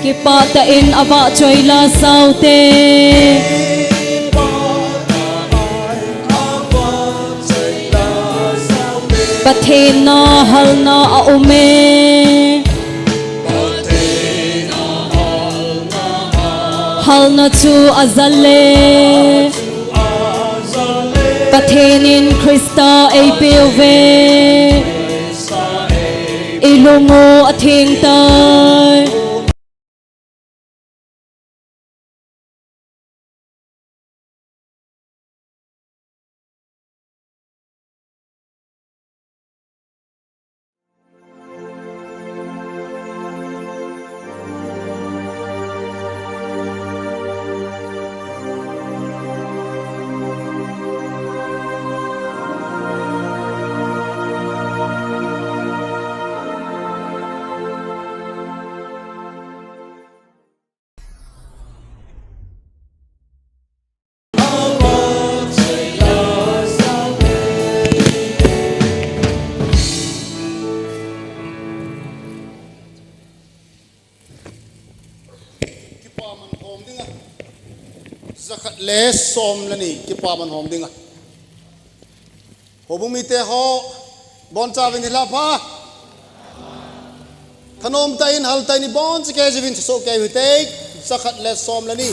ki pa ta in ava choi la saute pathena halna a ume halna chu azale pathenin Krista ei pilve ilungo athing tai zakhat le som lani ki pa man hom dinga hobung mi te ho bon cha vin la pha thanom ta in hal ta ni bon che ke vin so ke wi te zakhat le som lani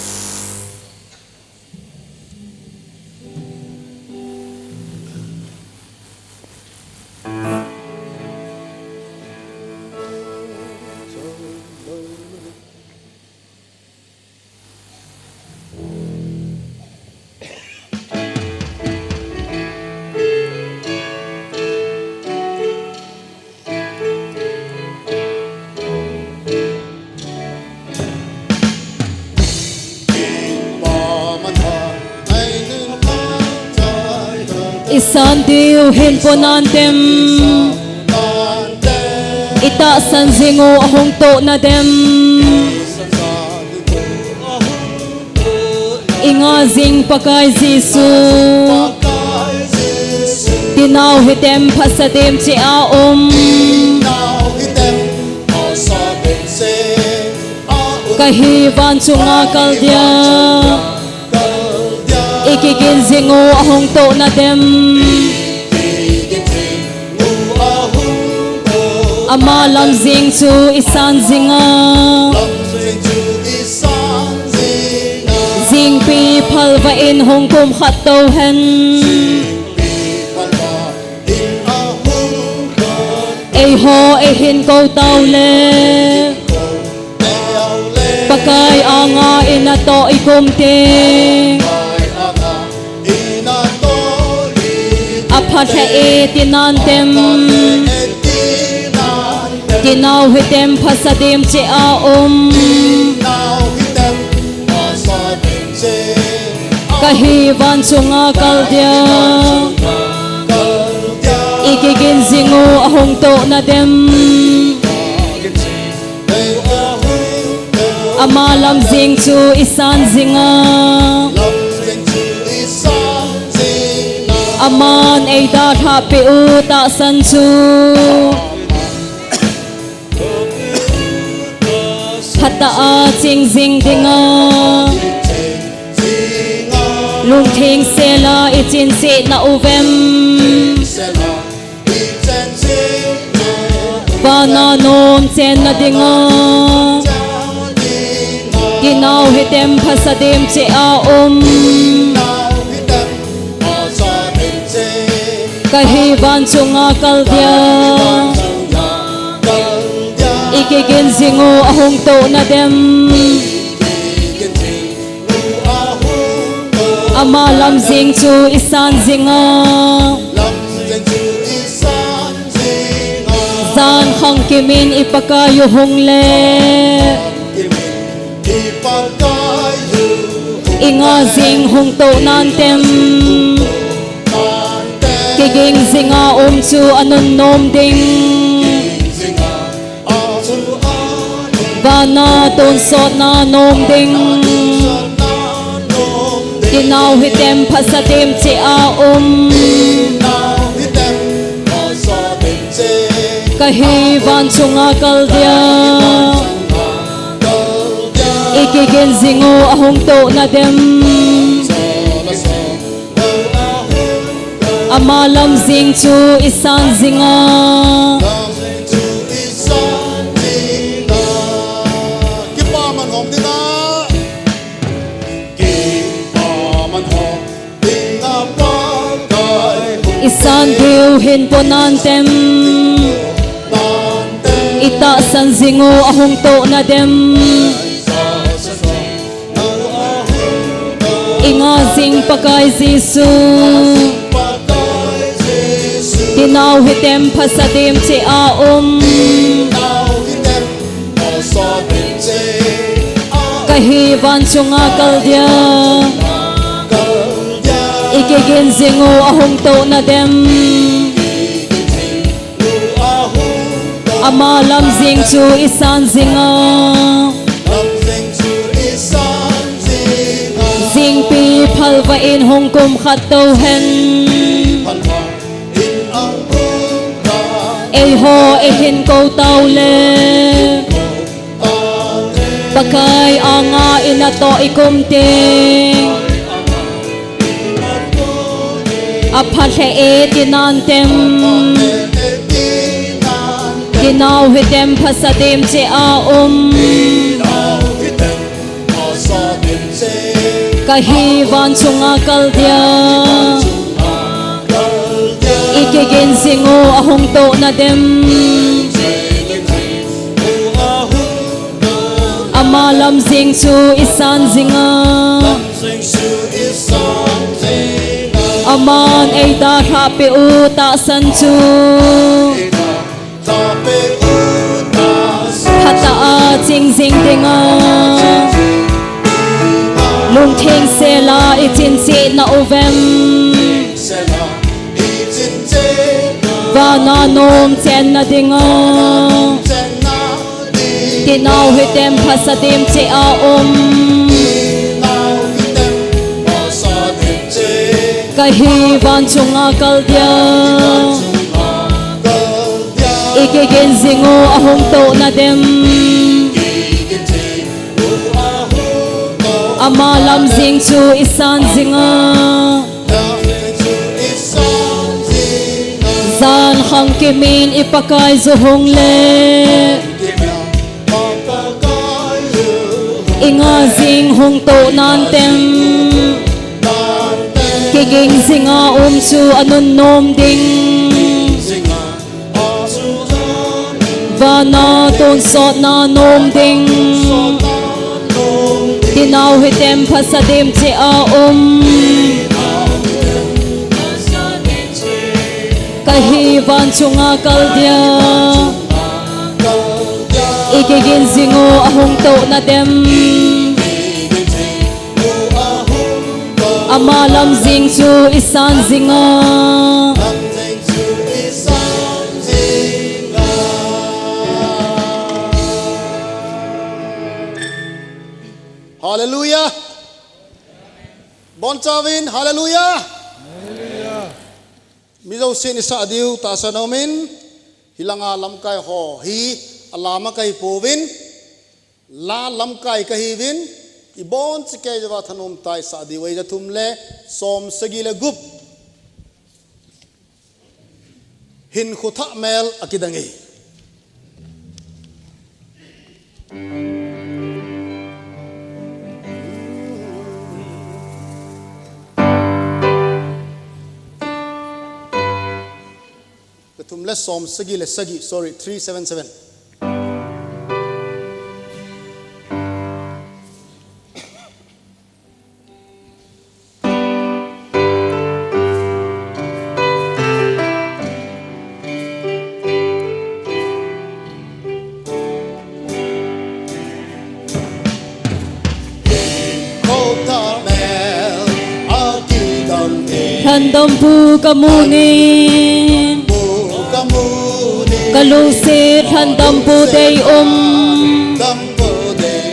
isan diu hin ponantem ita san zingo ahong to na dem inga zing pakai Jisu tinaw hitem pasadem chi a kahivan chunga kaldia ikigin zingo ahong to na dem ama lam zing chu isan zinga zing pi phalva in hong kum khat to hen ei ho ei hin ko tau le pakai anga ina to ikum te apatha e tinantem tinaw hitem pasadem che a kahivan chunga kaldia ikigin zingo ahong to na dem amalam zing chu isan zinga aman ei da tha pe u ta san chu hata a ching zing dinga lung thing sela ichin se na uvem vana nom chen na dinga ginaw hitem phasadem che a kahivan chunga kaldia ikigin zingo ahong to na dem ama lam zing chu isan zinga zan khang kimin ipakayo hong le inga zing hong to nan tem kiging zinga chu anon nom ding vana ton sot na nom ding tinaw hitem pasadem che a kahivan chunga kaldia ikigin zingo ahong to na dem amalam zing chu isan zinga isan diu hin ponantem ita san zingo ahong to na dem inga zing pakay Jisu tinaw hitem pasadim ti kahivan chunga kaldia ikigin zingo ahong to na dem amalam zing chu isan zinga zing pi phalva in hong kum khat to hen ei ho e hin ko tau le bakay anga inato ikum ting apathe e tinantem tinaw hitem pasadim ti kahivan chunga kaldia ikigin zingo ahong to na dem amalam zing chu isan zinga aman ay darha pe uta san chu hata a jing jing dinga lung thing se la itin si na ovem va na nom chen na dinga tinaw hitem pasadim ti kahivan chunga kaldia ikigin zingo ahong to na dem amalam zing chu isan zinga zan hang kimin ipakay zuhong le inga zing hong to nantem kiging zinga chu anun nom ding vana ton sot na nom ding tinaw hitem pasadim ti kahivan chunga kaldia ikigin zingo ahong to na dem amalam zing chu isan zinga Hallelujah. Bon Chavin, hallelujah. Mizo sin isa adiu ta sanomin hilanga lamkai ho hi alama kai povin la lamkai kahivin ibon chike jawa thanum tai sa di wei jathumle som sagile gup hin khutha mel akidangi jathumle som sagile sagi sorry 377 Handam pu kamunin kalusir handam pu day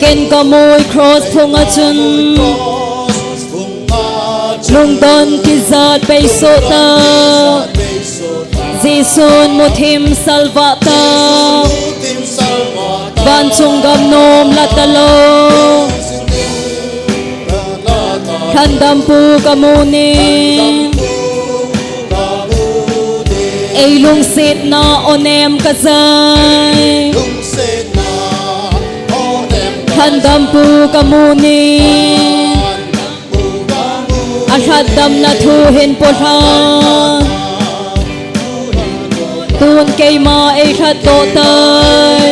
ken kamoy cross phunga chun lungdon kizat peisota Jisun muthim salvata Banchungam nom latalo Thandam pu kamunin Ay lung sit na onem kazay Thandam pu kamunin Alhadam na thuhin pulhan Tun kay ma ay hatotay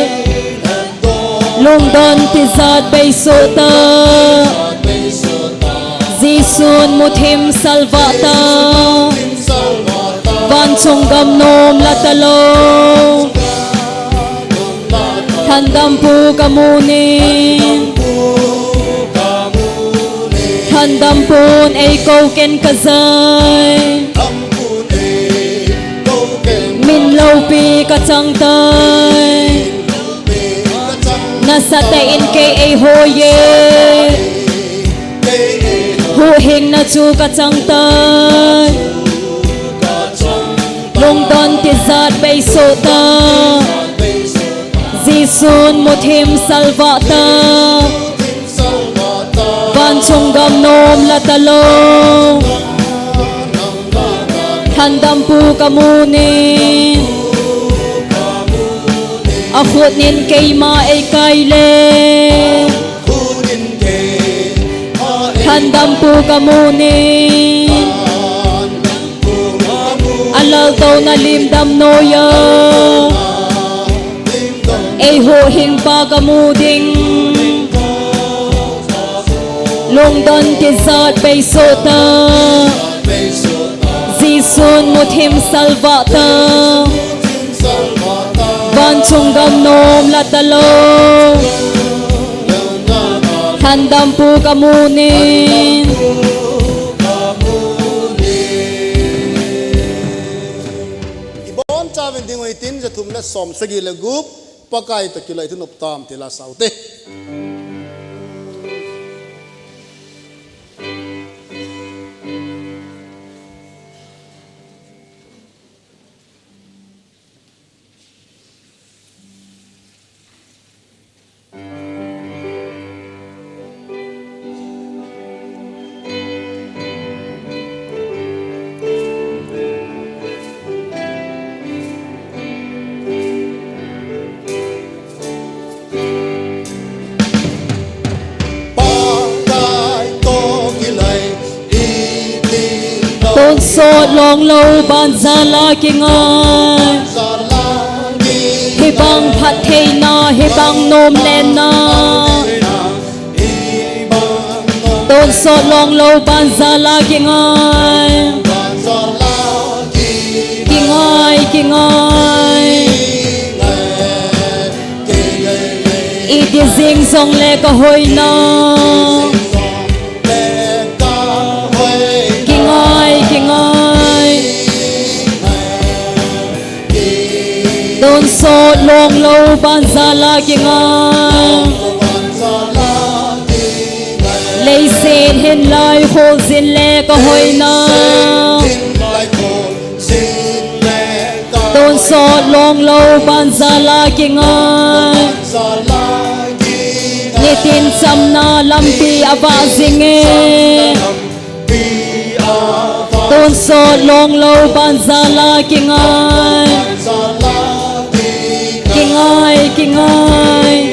Lung don tizad bay sota Zisun muthim salvata Van chunggam nom latalo Thandam pu kamunin Thandam pun ay koken kazay Min lâu pi kachang tay Nasa tayin kay ay hoye Huhing na chu kachang tay Lung don tizat bay sota Zisun muthim salvata Van chunggam nom latalo Thandam pu kamunin Akhut nin kay ma ay kayle Thandam pu kamunin Alal daw na limdam noya Ay huhing pa kamuding Lung don tizat bay sota Zisun muthim salvata Van chunggam nom latalo Thandam pu kamunin Ibon chawin dingoy tin sa tumla som sagi lagup Pakay takilay tunop tam tila saute Tôn sốt long lâu ban gia la kinh ai Hi bang phat thei na hi bang nom len na Tôn sốt long lâu ban gia la kinh ai Kinh ai kinh ai Y đi ding dong le ka hoi na Kinh ơi Tôn sốt long lâu ban gia la kinh ơi Lấy xin hin lai khô xin le có hồi na Tôn sốt long lâu ban gia la kinh ơi Nhị tin chăm na lam pi ava zing e Tôn sốt long lâu ban gia la kinh ai Kinh ai kinh ai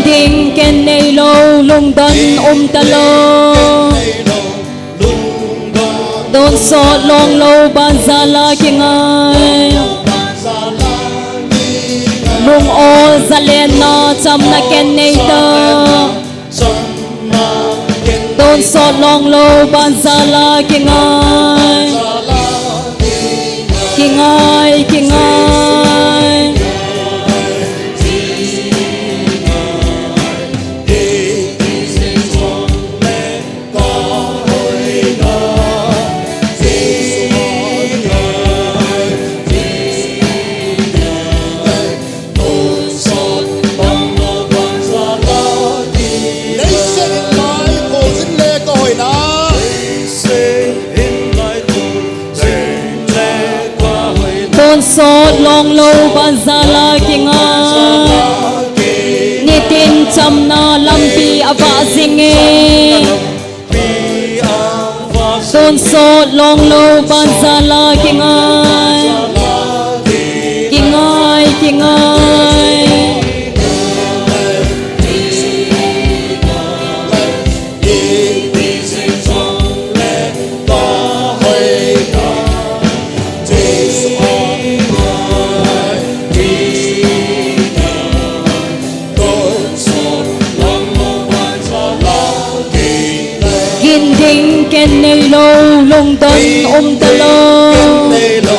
Ding ken nei lo lung don ta lo Tôn sốt long lâu ban gia la kinh ai Lung o za len na cham na ken nei ta Tôn sốt long lâu ban gia la kinh ai Kinh ai kinh ai So tôn so long lâu ban za la kinh ai ni tin cham na lam pi ava zinge tôn so long lâu ban za la kinh ai kinh ai kinh ai ken nei lo lung don ta lo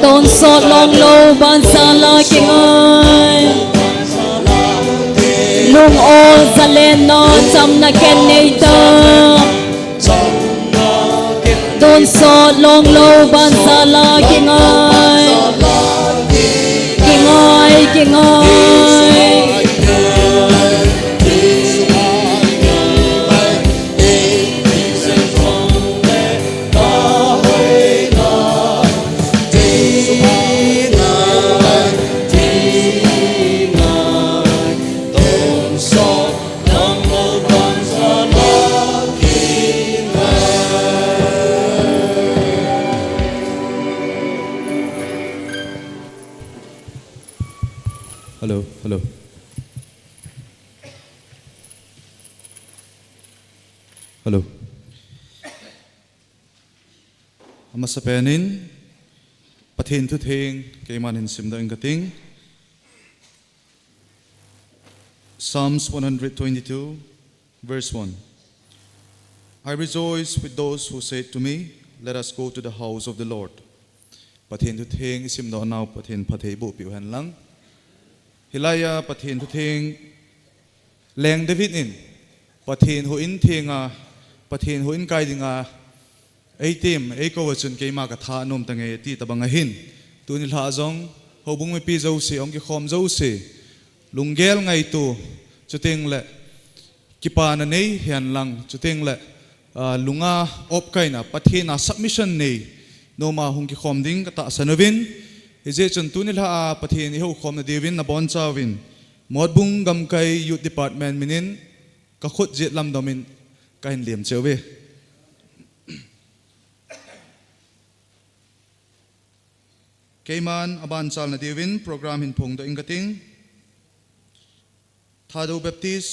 tôn so long lo ban sa la kinh ai lung o za len no cham na ken nei ta tôn so long lo ban sa la kinh ai kinh ai kinh ai Hello. Hello. Amasapenin pathin thu thing keiman in simda ingating Psalms 122 verse 1. I rejoice with those who say to me, let us go to the house of the Lord. Pathin thu thing simda now pathin pathei bu piu han lang Hilaya pathin thu thing leng David in pathin hu in thinga pathin hu in kai dinga ei tim ei ko wachun keima ka tha nom tange ti tabanga hin tunil ha zong hobung me pi zo se ong ki khom zo se lungel ngai tu chuteng le kipana nei hian lang chuteng le lunga op kaina pathina submission nei noma hung ki khom ding ka ta sanovin Ije chun tunil ha pathin ho khom na devin na bon chawin modbung gam kai youth department minin ka khut jet lam domin kain liam chewe Keiman aban chal na devin program hin phong do ingating Thado Baptist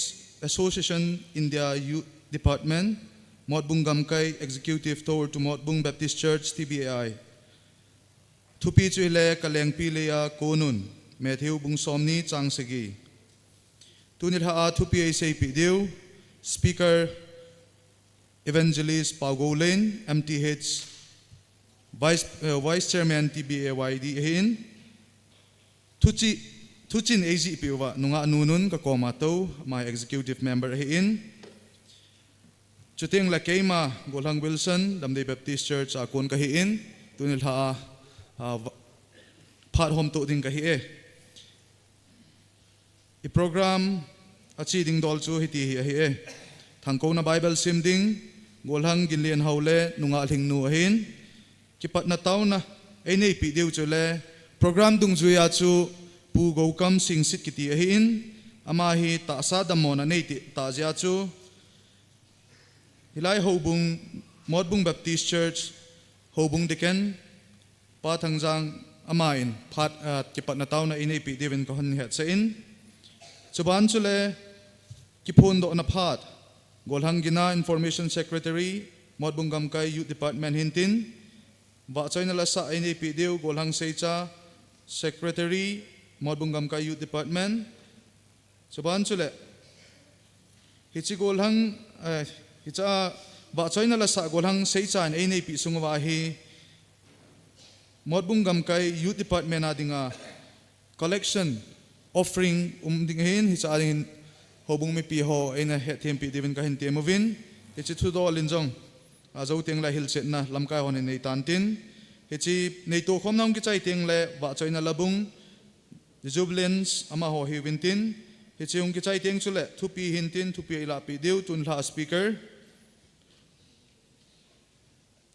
Association India Youth Department modbung gam kai executive tour to modbung Baptist Church TBAI Thupi chuile kaleng pileya konun Matthew bung somni changsegi tunil ha thupi ai sei pi deu speaker evangelist Paugolen MTH vice chairman TBAYD hin thuchin AG piwa nunga nunun ka komato my executive member hin chuting la keima Golang Wilson Damdai Baptist Church akon ka hin tunil ha Pat home to ding kahi I program achi ding dol chu hiti hi thangko na Bible sim ding golhang ginlian haule nunga thing nu hin kipat na taw na ai nei pi deu chule program dung zuya chu pu go kam sing sit kiti hin ama hi ta sa damona nei ti ta ja chu hilai hobung modbung Baptist Church hobung deken pa thangjang amain phat kipat na taw na inei pi devin ko han het sa in chuban chule kipon do na phat golhang gina information secretary modbung gamkai youth department hintin ba choi na la sa inei pi deu golhang seicha secretary modbung gamkai youth department chuban chule hichi golhang hicha ba choi na la sa golhang seicha inei pi sungwa hi modbung gamkai youth department adinga collection offering dinghin hicha ading hobung mi pi ho ena hethem pi devin ka hin temovin hichi thu do linjong azo teng la hilset na lamkai hon nei tantin hichi nei to khomnam ki chai teng le ba choina labung jubilance ama ho hi wintin hichi ung ki chai teng chule thupi hintin thupi ila pi deu tun la speaker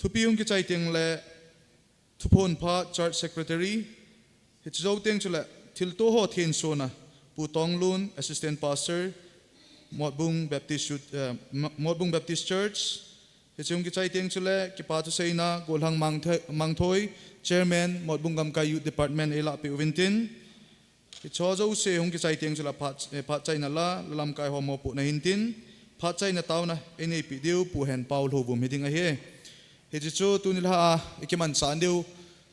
thupi ung ki chai teng le Tupon Pa Church Secretary, Hitzo Ting Chula, Tilto Ho Tien Sona, Putong Lun, Assistant Pastor, Modbung Baptist Church, Hitzung Kichai Ting Chule, Kipatu Seina, Golhang Mangtoy, Chairman, Modbung Gamka Youth Department, Ela Pi Uvintin, Hitzozo Se Hung Kichai Ting Chula Pat Chai Nala, Lam Kai Homo Put Nahintin, Pat Chai Natauna, NAP Diu, Puhen Paul Hobum, Hitting Ahe. Hitzo Tunilha, Ikiman Sandiu,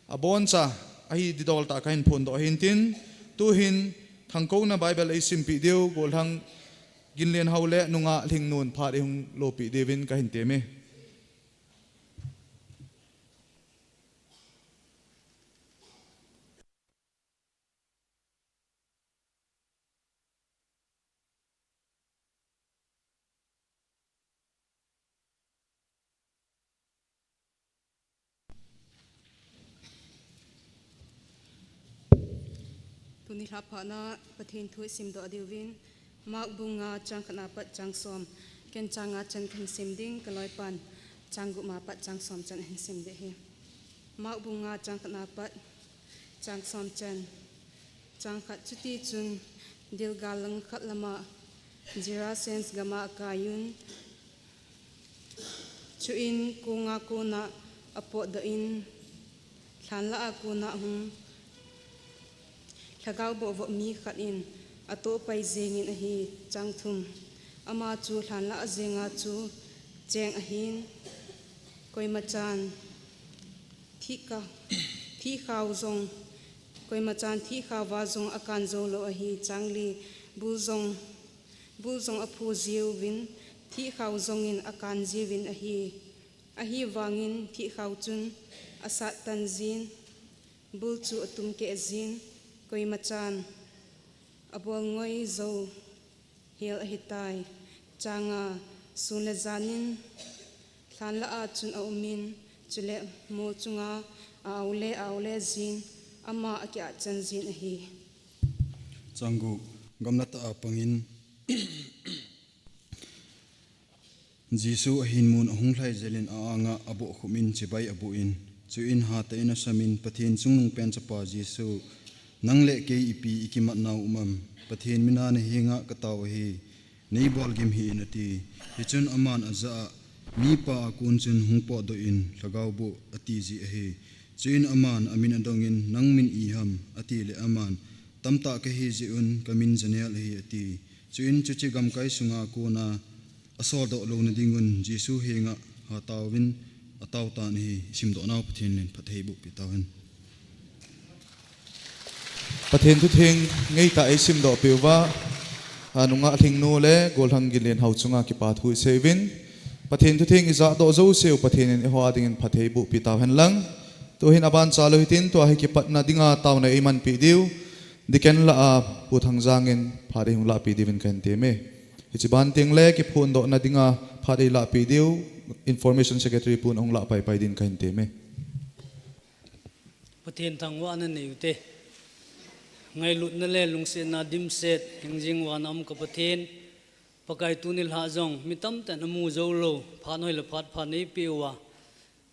Abonsa, Ahi Didol Takain Pundo Hintin, Tuhin, Tangko na Bible ay simpi Diu, Golhang Ginlian Haule, Nunga Ling Nun, Pari Hung Lopi Devin Kahinteme. Tuni Lapana, Patin Tui Simdo Adilvin, Mark Bunga, Jankanapat Jangsom, Ken Janga Jan Ken Simding, Kaloipan, Jangumapat Jangsom Jan Hen Simdehi. Mark Bunga, Jankanapat, Jangsom Jan, Jankat Chuti Jun, Dilgalang Katlama, Jira Sens Gama Kayun, Chuin Kunga Kuna, Apot the In, Kanla Akuna Hum. Lagaw bo vo mi khat in ato pai zengin a hi changthum ama chu hlanla azenga chu cheng a hin koimachan thi khaw zong koimachan thi khawa zong akan zo lo a hi changli bulzong a phu ziu win thi khaw zong in akan jiwin a hi wangin thi khaw chun asat tanzin bul chu atum ke azin Koi machan abol ngoi zo hil ahitai changa sunle zanin hlanla a chun a umin chule mo chunga aule zin ama akya chanzin hi changu gamnata apangin Jisu ahin mun ahunglai zelin anga abo khumin chibai abuin chuin ha taina samin pathin chungnung pen chapa Jisu Nangle ke ipi ikimat na umam pathin mina na hinga kataw hi neibol gim hi nati hichun aman aza mi pa kun chun hungpo do in lagaw bo ati ji hi chuin aman amin adongin nangmin iham ati le aman tamta ke hi ji un kamin janial hi ati chuin chuchi gam kai sunga ko na asol do lo na dingun Jisu hinga hatawin ataw ta ni simdo na pathin len pathei bu pitawin Pathen tu thing ngay ta isim do piwa anunga thing no le golhang gilen hau chunga ki pathu sevin pathen tu thing iza do zo seu pathen in ho ading pathei bu pitaw han lang to hin aban chalo hitin to hi ki patna dinga taw na iman pi diu diken la a puthang jangin phari hung la pi divin kan te me hichiban ting le ki phun do na dinga phari la pi diu information secretary pun hung la pai pai din kan te me Pathen thangwa na neute Ngay lut na le lungse na dimset hingjing wanam kapathin pakai tunil ha zong mitam tan amu zolo phanoi la phat phani piwa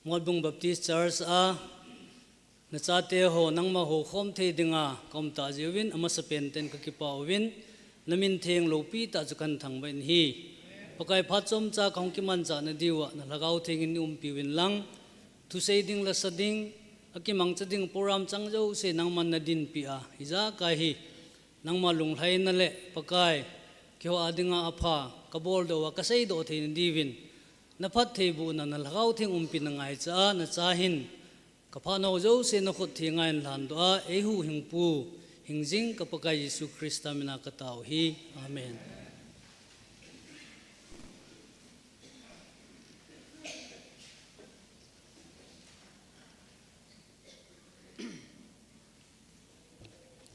Modbung Baptist Church a na chate ho nangma ho khom the dinga komta jiwin ama sapen ten ka kipawin namin theng lopi ta chukan thangbain hi pakai phachom cha khongkiman cha na diwa na lagaw thengin piwin lang thu sei ding la sading Akimang chading program changjo se nangman na din pia iza kahi nangma lunglai na le pakai kyo adinga apha kabol do wa kasai do thein divin na phat theibu na lagaw thing pin ngai cha na chahin kaphano jo se na khut thingai lan do a ehu hingpu hingjing kapakai Jesu Krista mina kataw hi amen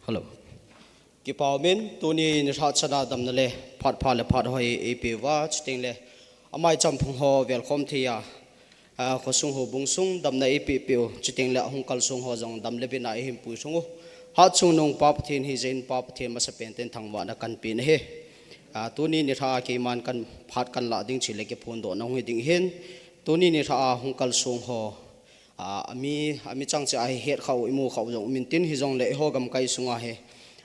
Hello. Kipaumin tuni ni hat sana dam nale phat pha le phat hoi ap wa chting le amai champung ho welcome thia khosung ho bungsung dam na ap piu chiting le hungkal sung ho jong dam le bina him pu sungu hat chung nong pap thin hi zen pap thin ma sa pen ten thangwa na kan pin he tuni ni tha ki man kan phat kan la ding chile ke phon do na hui ding hen tuni ni tha hungkal sung ho ami chang cha ai het khau imu khau jong min tin hi jong le ho gam kai sunga he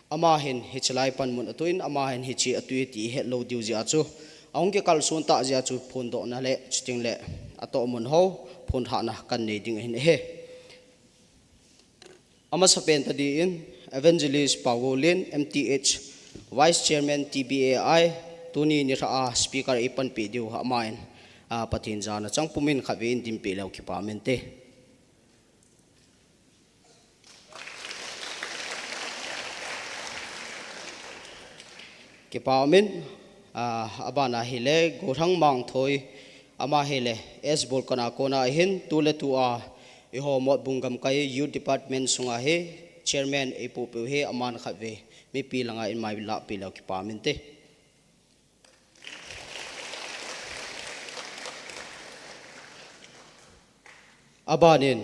ama hen hi chlai pan mun atuin ama hen hi chi atui ti het lo diu ji achu aung ke kal sun ta ji achu phun do na le chiting le ato mun ho phun ha na kan nei ding hin he ama sapen ta di in evangelist Paulin MTH Vice Chairman TBAI tuni ni ra speaker ipan pi diu ha main pathin jana chang pumin khavin dim pe lau ki pamente ki pamin abana hile gorang mang thoi ama hele s bol kana kona hin tule tu a I ho mot bungam kai youth department sunga he chairman epu pe he aman khave mi pi langa in mai la pi lau ki pamente abanin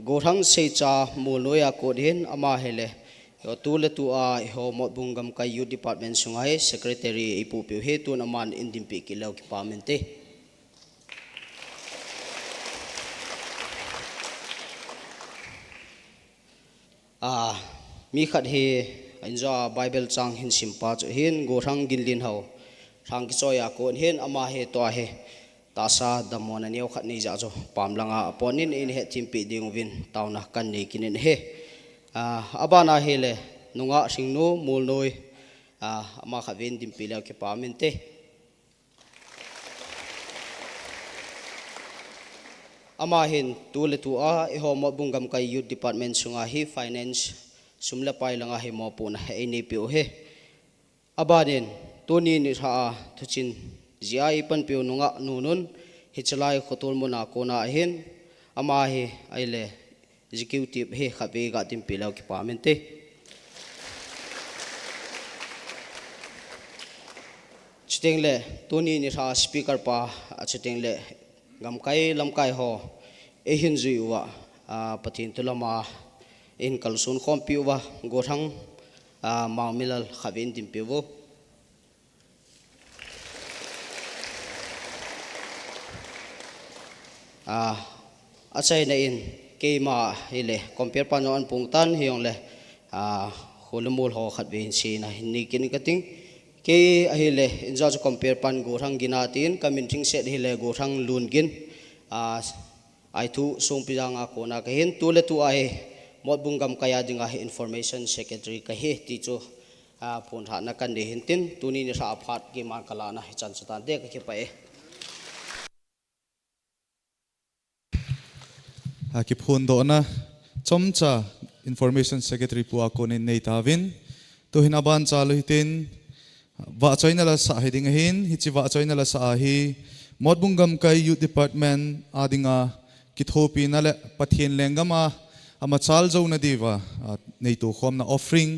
gorang secha muloya kodhin ama hele tule tu a ho mot bungam kai youth department sunga he secretary epu pe he tun aman indim pi ki lau ki pamente mi khat he enja bible chang hin simpa chu hin gorang ginlin ho thang ki choya ko hin ama he to he ta sa damon aneu khat nei ja jo pamlanga aponin in he thimpi ding win tauna kan nei kinin he abana hele nunga singnu mulnoi ama khavin dimpi la ke pamente ama hin tule tu a e ho mo bungam kai youth department sunga hi finance sumla pai langa he mo puna he nei pi o he abaden toni ni tha thuchin ziai pan pe nunga nunun hichlai khotul mona kona hin ama he aile executive he khabe ga tim pilau ki pamente chitingle toni ni tha speaker pa chitingle gamkai lamkai ho e hin zuwa pathin tulama in kalsun khom piwa gorang maumilal khavin dim piwo achai na in keima hele compare panon pungtan hiong le holmul ho khatwin si na ni kin kating ke hele inja chu compare pan gorang ginatin kamin thing set hele gorang lungin ai thu songpijanga kona ka hin tule tu ai mot bungam kaya dinga information secretary ka he ti chu phun tha na kan de hintin tuni ni sa phat ki man kala na chan satan de ka ke pa e ki phun do na chomcha information secretary pu a konin nei tawin to hin aban chalu hitin wa choina la sa heding hin hi chi wa choina la sa hi mot bungam kai youth department adinga ki thopi na le pathin lengama ama chal zo na diwa nei tu khom na offering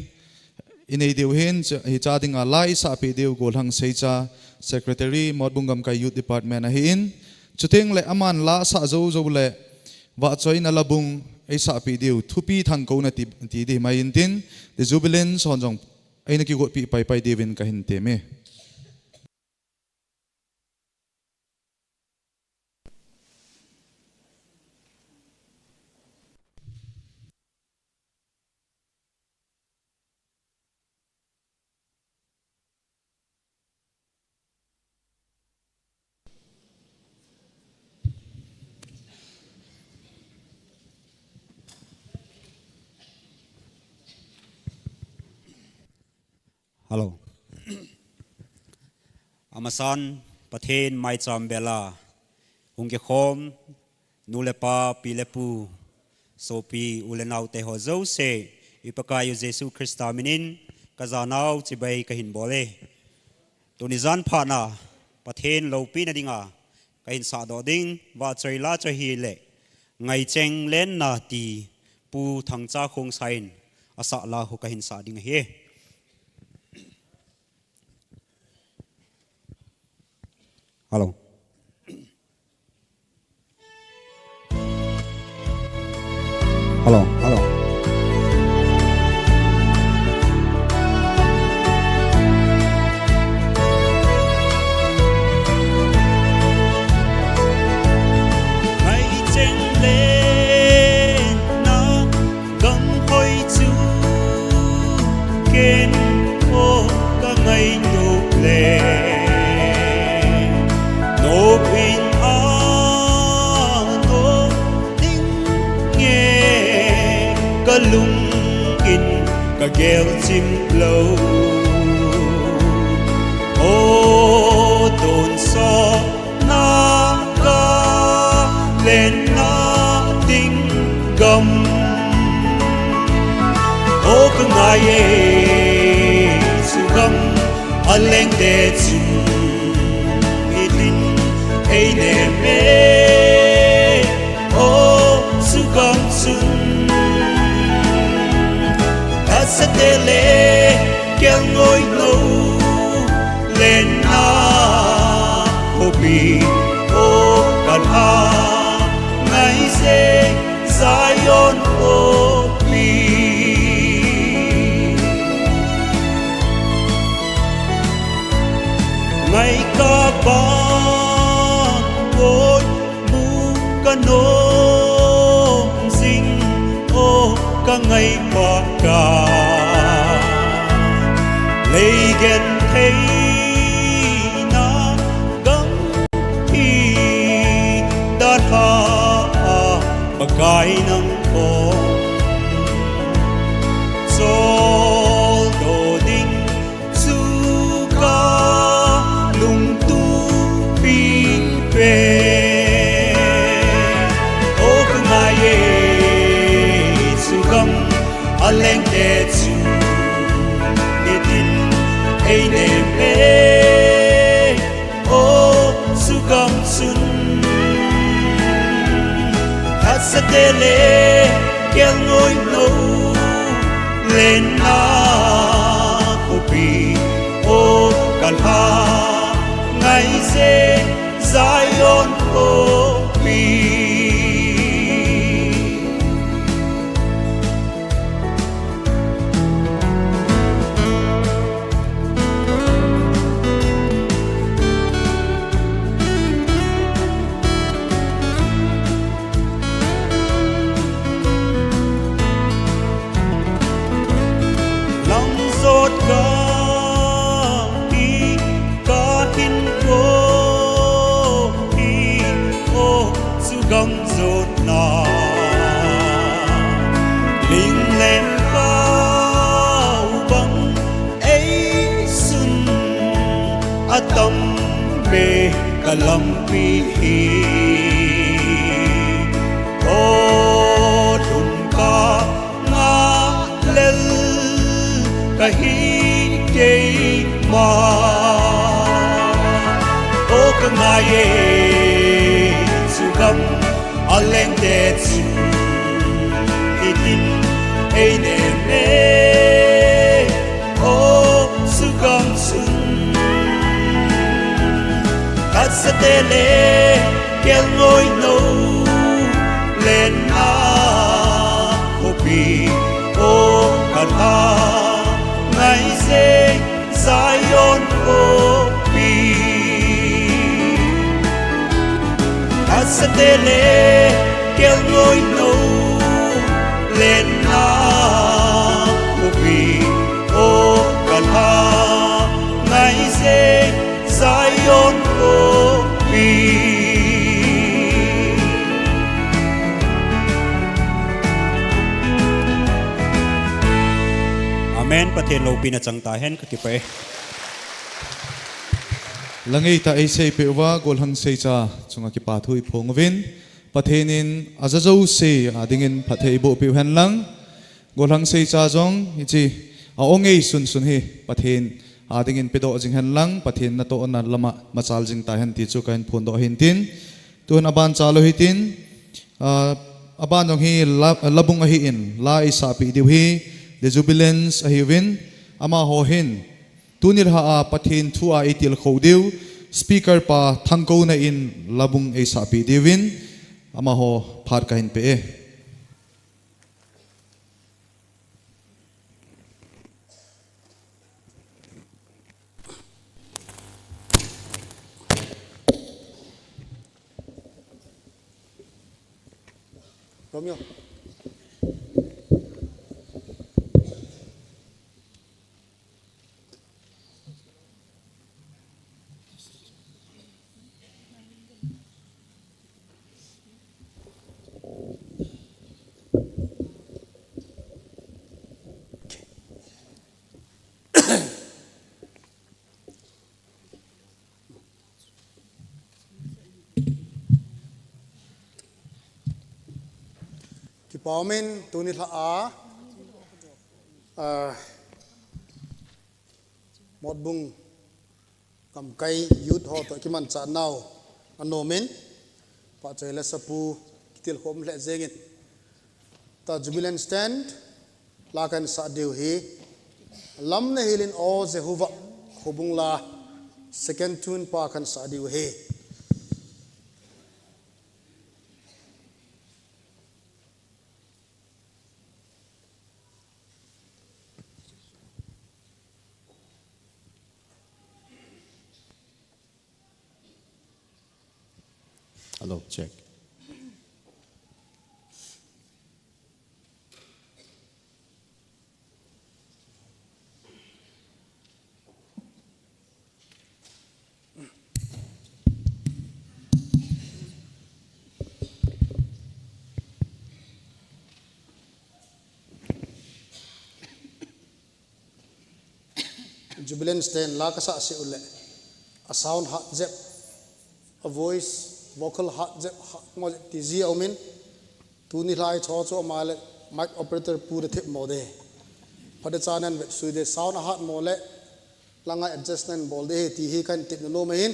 inei deu hin hi cha dinga lai sa pe deu golhang seicha secretary mot bungam kai youth department a hin chuting le aman la sa zo zo le wa choi na labung ai sa pi deu thupi thang ko na ti di mai in tin the jubilant son jong ai na ki go pi pai pai devin ka hin te me Hello. Amasan pathen mai cham bela ungge khom nulepa pilepu sopi ulenau te ho zo se ipakayu Jesu Christa minin kazanau chibai kahin bole tunizan phana pathen lopi na dinga kahin sa do ding wa chaila chahi le ngai cheng len na ti pu thangcha khong sain asa la hu kahin sa ding he Hello. Hello. Hello. Ngày chênh lên in ka gel chim lo o don so na ka lên na ting gam o ka ngai su gam aleng de chu idin ei ne me o su gam sun asatele kel ngoi no lên na hobi o kan ha ngai se Zion hobi ngai ka ba oi mu ka no sing o ka ngai pa ka lấy gen thấy na gam thi đã tha mà cái nắng có sol đồ đinh su ca lung tu pi pe o ka ngai su gam aleng de chu ei ne me o su gam sun asatele kel ngoi no lên na hobi o kan ha ngai se Zion hobi gam zot na ling lên bao băng ấy sun atam me kalam pi o dun ka nga lel kahi ke ma o ka ngai gam aleng de chu idin ei ne me o su gam sun asatele kel ngoi no lên na hobi o kan ha ngai se Zion hobi asatele kel ngoi no lên na hobi o kan ha ngai se Zion hobi amen pathen lo pina changta hen ka ki pe Langai ta ai sei pewa gol hang sei cha chunga ki pa thui phong vin pathenin azazo se adingin pathei bo pe han lang gol hang sei cha jong ichi a ongei sun sun hi pathen adingin pedo jing han lang pathen na to na lama machal jing ta han ti chu kain phon do hin tin tun aban chalo hi tin aban dong hi labung a hi in la isa pi diu hi the jubilance a hi win ama ho hin tunir ha a pathin thu a itil khodiu speaker pa thangko na in labung e sa pi divin ama ho phar kain pe Romeo. paumin tuni la một bung cầm cây youth ho to ki man cha nau anomen pa chela sapu kitil khom le zengin ta jubilant stand lakan sa deu hi lam ne hilin o jehovah khobung la second tune pa kan sa deu he Hello, check. jubilant stand la ka sa se ule a sound hat zep a voice vocal hat zep mo ti zi omin tu ni lai cho cho ma le mic operator pu de thip mo de phade chanan ve sui de sound hat mo le langa adjustment bol de ti hi kan tip no me hin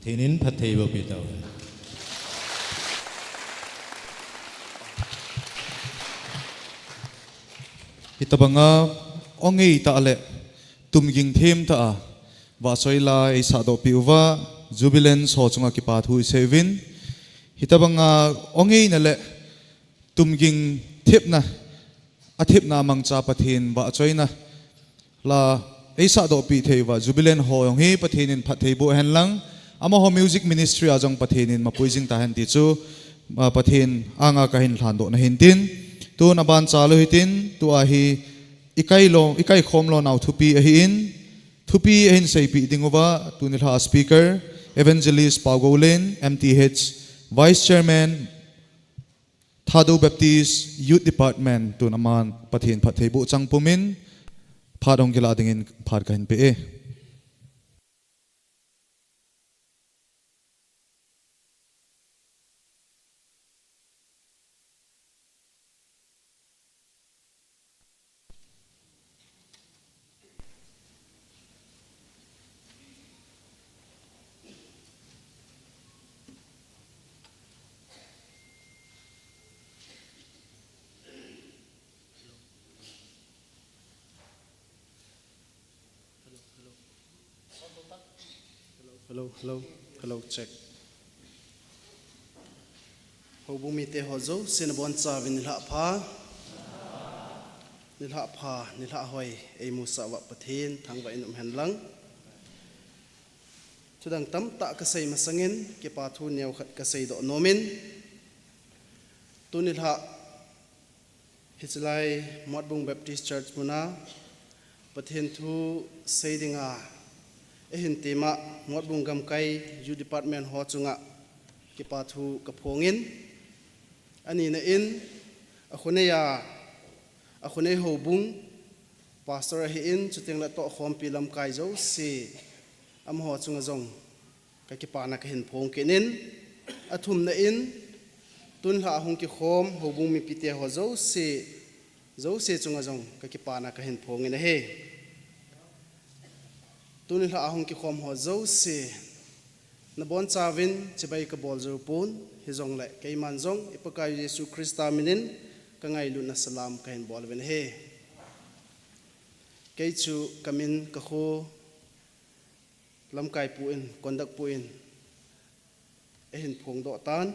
Pathinin Pathebo Pitaw. Hitabanga ongi ta ale tumging them ta wa soila ei sa do piuwa jubilant so chunga ki pathu sevin hitabanga ongi na le tumging thepna athepna mangcha pathin ba choina la ei sa do pi theiwa jubilant ho yong hi pathinin phatheibo henlang ama ho music ministry ajong pathinin mapuijing ta han ti chu pathin anga ka hin thlan do na hintin tu na ban chalu hitin tu a hi ikai khom lo nau thupi a hi in thupi a hin sei pi dingova tu ni tha speaker evangelist Paugolen MTH vice chairman Thado Baptist Youth Department tu naman pathin phatheibu changpumin phadong gila dingin phad kahin pe e Hello, check. Hobung mite hozo sinabon sa nilha pha hoi ei musa wa pathin thangwa inum henlang chudang tam ta kasai masangin ke pathu neu khat kasai do nomin tunilha hislai modbung Baptist Church muna pathin thu seidinga ehin tema modbung gamkai Youth Department ho chunga ki pathu kaphongin ani na in akhune hobung pastor hi in chutengla to khom pilam kai zo si am ho chunga zong ka ki pana ka hin phong kenin athum na in tun ha hong ki khom hobung mi pite ho zo se chunga zong ka ki pana ka hin phong ina he tunil ha ahong ki khom ho zo se na bon chawin chibai ka bol zo pun hi zong le kai man zong ipakai Yesu Krista minin ka ngai lu na salam ka hin bol ven he kai chu kamin ka kho lam kai puin kondak puin ehin phong do tan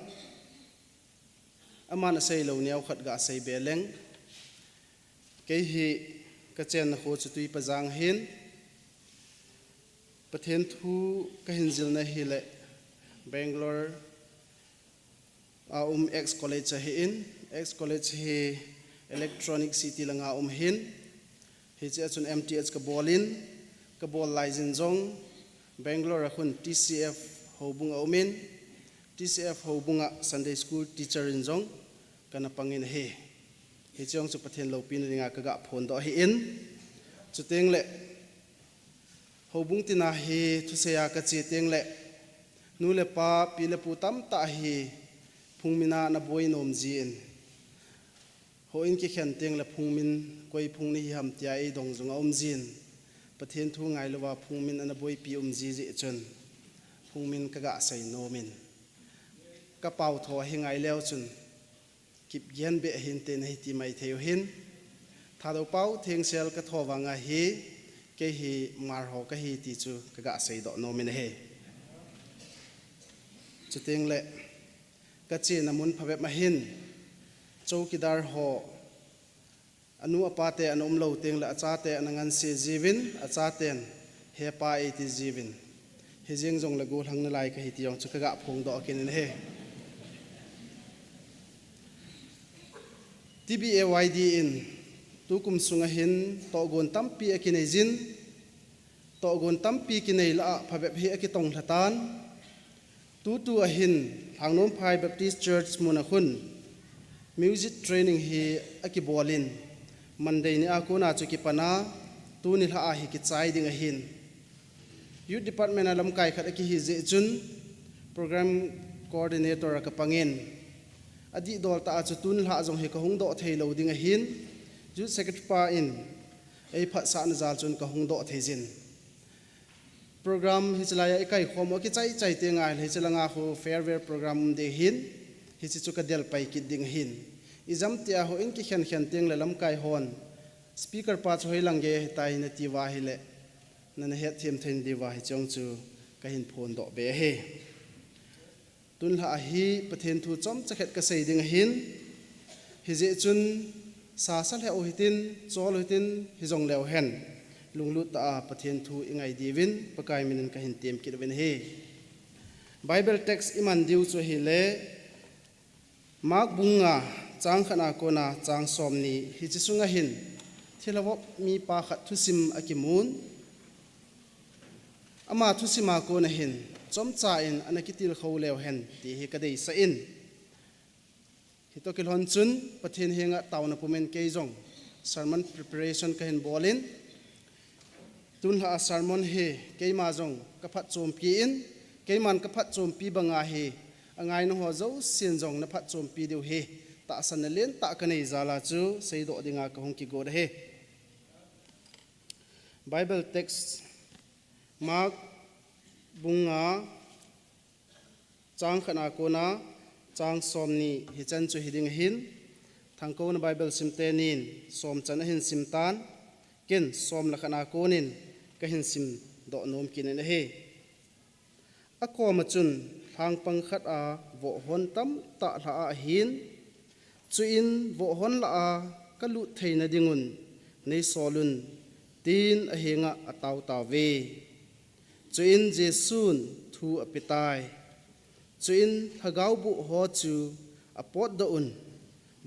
amana sei lo niaw khat ga sei beleng kai hi ka chen na kho chu tui pajang hin pathen thu kahinjil na hile Bangalore ex college hi in ex college hi electronic city langa hin hi che chun MTH ka bolin ka bol laizin zong Bangalore khun TCF hobung aumin TCF hobunga Sunday school teacher in zong kana pangin he hi chong chu pathen lo pin ringa ka ga phone do hi in chuteng le hobung tina hi thuseya ka chi teng le nu le pa pi le pu tam ta hi phungmina na boi nom ji in ho in ki khen teng le phungmin koi phung ni ham tia ei dong zung om jin pathen thu ngai lowa phungmin ana boi pi ji ji chun phungmin ka ga sai nomin ka pau tho hi ngai leo chun kip gen be hin ten hi ti mai theu hin thado pau theng sel ka tho wanga hi ke hi mar ho ka hi ti chu ka ga sei do no min he chuteng le ka chi na mun phabe ma hin chowkidar ho anu apate anom lo teng la achate anangan se jivin achaten he pa e ti jivin he jeng jong la go hang na lai ka hi ti yong chu ka ga phong do ken he TBAYD in tukum sunga hin to gon tampi akinai jin to gon tampi kinai la phabep hi akitong thatan tu a hin hangnom phai Baptist Church munakhun music training hi akibolin Monday ni akuna chuki pana tu ni la hi ki chai ding a hin Youth Department alam kai khat ki hi je chun program coordinator ka pangin adi dol ta chu tun la jong he ka hung do thei lo ding a hin Youth Secretary pa in ei phat sa na zal chun ka hung do thei jin program hi chalaya ikai khomo ki chai chai te ngai hi chalanga ho farewell program de hin hi chu ka del pai ki ding hin izam tia ho in ki khen khen teng le lam kai hon speaker pa choi langge tai na ti wa hi le nan het thiam thein di wa hi chong chu ka hin phon do be he tun la hi pathen thu chom chakhet ka sei ding hin hi je chun sa sal he o hitin chol hitin hi jong leo hen lunglut ta pathen thu ingai divin pakai minin ka hin tem ki ven he bible text iman diu chu hi le mak bunga chang khana kona chang somni hi chi sunga hin thilawop mi pa khat thusim akimun ama thusima kona hin chom cha in anakitil kho lew hen ti hi kadei sa in hitokil hon chun pathen henga tauna pumen keijong sermon preparation ka hin bolin tun ha sermon he keima jong ka phat chom pi in keiman ka phat chom pi banga he angai no ho zo sin jong na phat chom pi deu he ta san na len ta ka nei zala chu sei do dinga ka hong ki go da he bible text mark bunga chang khana kona chang somni hi chan chu hiding hin thangko na bible simtenin som chan hin simtan ken som la khana konin ka hin sim do nom kin ne he ako ma chun hang pang khat a vo hon tam ta la a hin chu in vo hon la a ka lu theina dingun nei solun tin a henga ataw ta ve chu in jesun thu apitai chu in thagau bu ho chu apot do un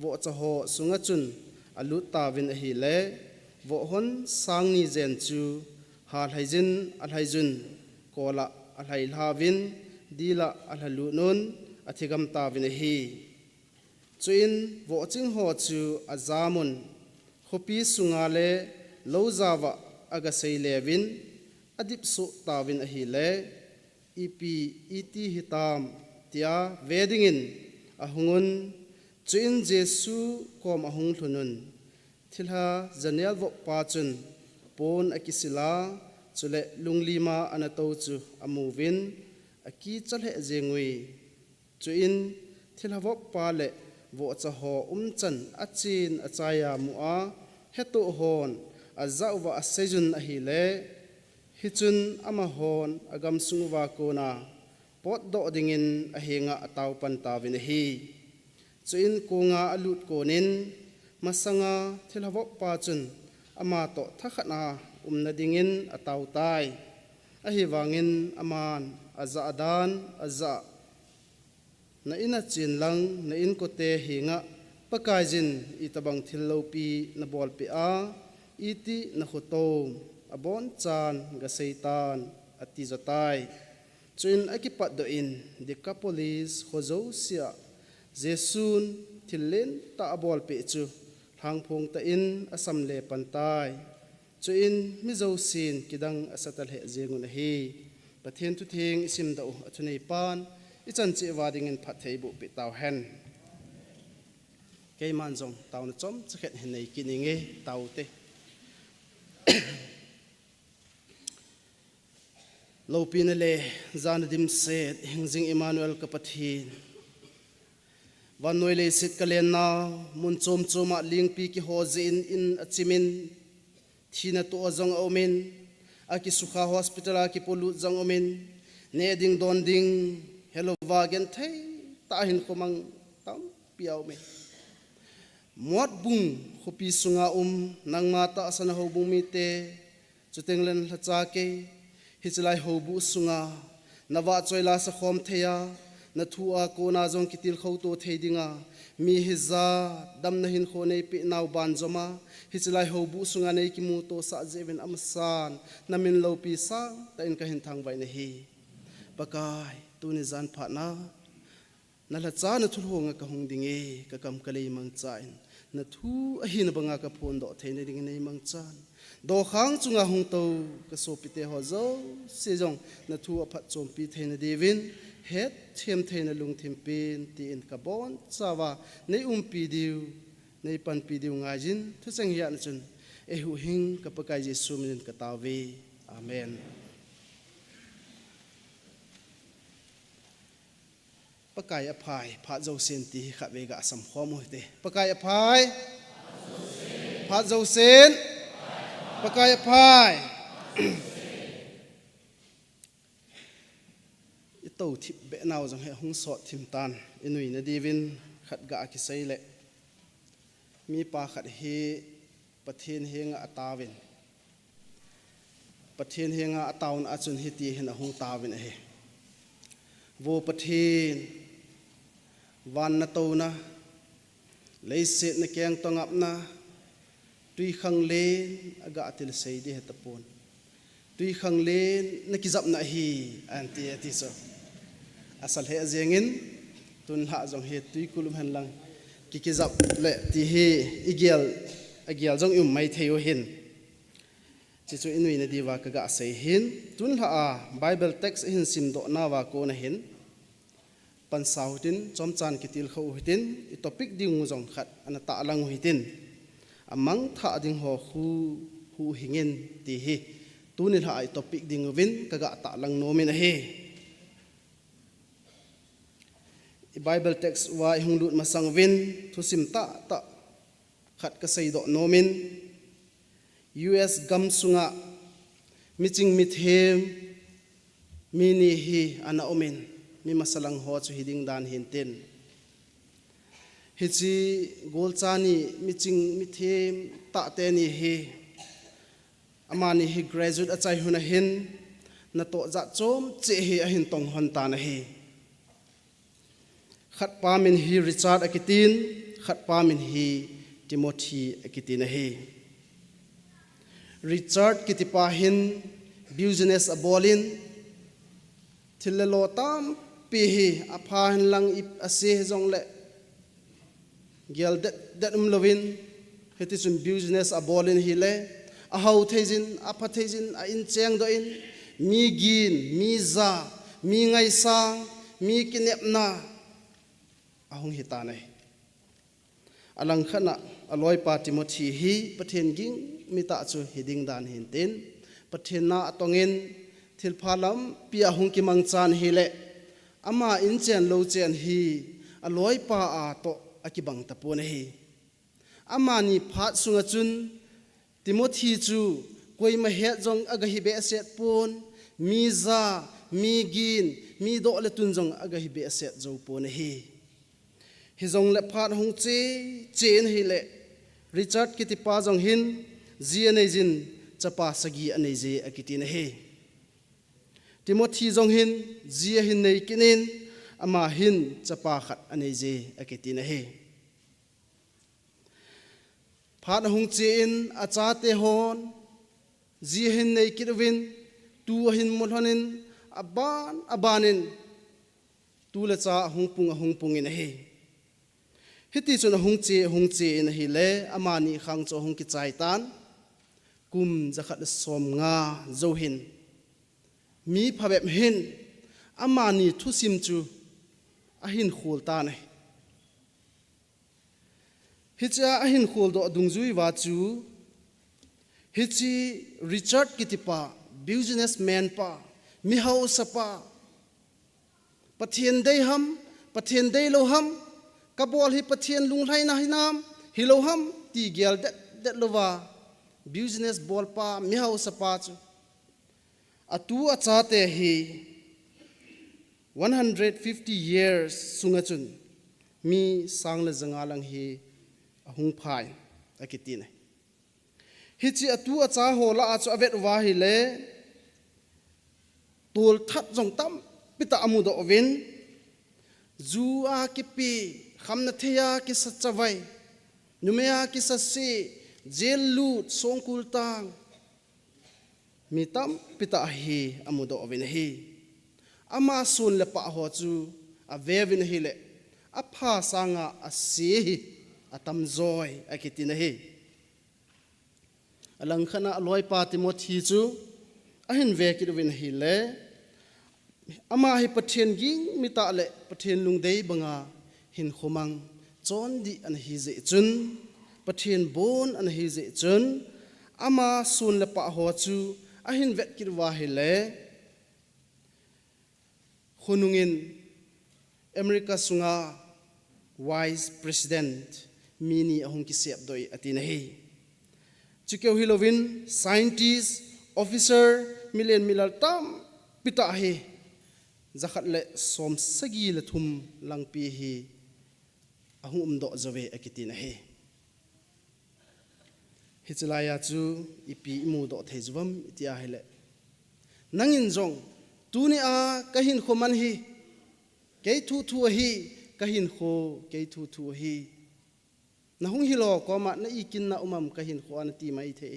vo cha ho sunga chun alu ta vin a hi le vo hon sang ni zen chu ha thaijin a thaijun kola a thai lavin dila a halu non athigam ta vin a hi chu in vo ching ho chu azamun khopi sunga le lozawa aga sei levin adip su tawin a hi le ipi iti hitam tia weddingin ahungun chuin jesu kom ahung thunun thilha janel vo pa chun pon akisila chule lunglima anato chu amuvin aki chalhe jengui chuin thilha vo pa le vo cha ho chan achin achaya mu'a hetu hon azauwa asejun a hi le hichun ama hon agam sungwa kona pot do dingin a henga ataw pan tawin hi chuin konga alut konin masanga thilawop pa chun ama to thakhana umna dingin ataw tai a hi wangin aman aza adan aza na ina chin lang na in ko te hinga pakaijin itabang thillopi na bolpi a iti na khoto abon chan ga seitan ati zatai chuin akipat do in decapolis khozo sia jesun thilen ta abol pe chu thangphong ta in asam le pantai chuin mizo sin kidang asatal he jengun hi pathen tu thing isim da athunei pan ichan che wading in phathei bu pe taw hen keiman jong taw na chom chakhet hinei kininge tawte lopinale zanadim set hingjing Emmanuel kapathin vanoi le sit kalena mun chom choma lingpi ki hozin in achimin thina to azong omen aki sukha hospital aki polu jang omen ne ding don ding hello wagen thai ta hin komang tam piao me mot bung khopi sunga nangma ta asana ho bung mi te chutenglen hacha ke hichlai hobu sunga nawa choila sa khom theya na thua ko na jong kitil khau to theidinga mi hiza dam na hin kho nei pi naw ban joma hichlai hobu sunga nei ki mu to sa jeven amsan namin lo pi sa ta in ka hin thang vai na hi pakai tuni zan pha na la cha na thul honga ka hong dinge ka kam kalei mang chain na thu a hin banga ka phon do theina ding nei mang chan do khang chunga hung to ka so pite ho zo se jong na thu a phat chom pi theina devin het them theina lung thim pin ti in ka bon chawa nei pi diu nei pan pi diu nga jin thu chang ya na chun e hu hing ka pakai jesu min ka tawe amen pakai apai phat zo sen ti kha vega sam khom te pakai apai phat zo sen pakai apai ito thip be naw jong he hung so thim tan inui na divin khat ga ki sei le mi pa khat hi pathin henga atawin pathin henga ataun achun hi ti hin hung tawin he wo pathin van na to na leiset na kyang tongap na tui khang len aga atil sei di hetapon tui khang len na kizap na hi anti ati so asal he azengin tun ha jong he tui kulum han lang kikizap le ti hi agial jong mai theo hin chi chu inui na diwa ka ga sei hin tun ha a bible text hin sim do na wa ko na hin pan sautin chom chan kitil kho hitin i topic ding jong khat ana ta lang hitin amang tha ding ho hu hingen ti hi tunil ha i topic ding win ka ga ta lang no min he Bible text wa hung lut masang win thu sim ta khat ka sei do nomin US gam sunga miching mithem mini hi ana omin mi masalang ho chu hiding dan hinten hichi golchani miching mithem ta te ni hi amani hi graduate achai huna hin na to za chom che hi a hin tong hon ta na hi khat pa min hi Richard akitin khat pa min hi Timothy akitin hi Richard kitipa hin business abolin thillo tam pi hi apha hin lang ip ase jong le gel dat lovin heti chun business abolin hi le a hau thejin apha thejin a in cheng do in mi gin mi za mi ngai sang mi kinep na ahung hitanai alang khana aloi pa Timothy hi pathen ging mita chu hiding dan hinten pathen na atongin thilphalam pi ahung ki mangchan hi le ama in chen lo chen hi aloi pa a to akibang tapon hi ama ni phat sunga chun Timothy chu koi ma het jong aga hi be set pon mi za mi gin mi do le tun jong aga hi be set zo pon hi hizong le phat hung chen hi le Richard kitipa jong hin zianei jin chapa sagi anei je akitin he Timothy jong hin zia hin nei kinin ama hin chapa khat anei je akitin he phat hung chen acha te hon zia hin nei kitwin tu hin mulhanin abanin tu le cha hung pungin he hiti chuna hung che in hi le amani khang cho hung ki chai tan kum zakhat som nga zo hin mi phabem hin amani thu sim chu a hin khul ta nei hicha a hin khul do dungjui wa chu hichi Richard kitipa businessman pa mi hau sapa pathian dei ham pathian dei lo ham kabol hi pathian lunglai na hinam hiloham ti gel dat lova business bol pa mi hau sapa chu atu acha te hi 150 years sunga chun mi sangla janga lang hi ahung phai akitine hichi atu acha hola achu avet wa hi le tul that jong tam pita amudo ovin zu a kipi khamna theya ki sachawai numea ki sasi jail lut songkul tang mitam pita hi amudo ovin hi ama sun le pa ho chu avevin hi le apha sanga asi atam zoi akitin hi alang khana aloi pa Timothy chu ahin ve ki win hi le ama hi pathian ging mita le pathian lungdei banga hin khomang chon di an hi je chun pathian bon an hi je chun ama sun le pa ho chu ahin vet ki wa hi le khunungin America sunga Vice President mini ahung ki sep doi atin hi chikeu hilovin scientist officer million milal tam pita hi zakhat le som sagi le thum langpi hi ahum do zawe akitin hi hichlaya chu ipi mu do thejwam itia hele nangin jong tuni a kahin khoman hi ke thu thu hi kahin kho ke thu thu hi na hung hi lo ko ma na ikin na umam kahin kho an ti mai the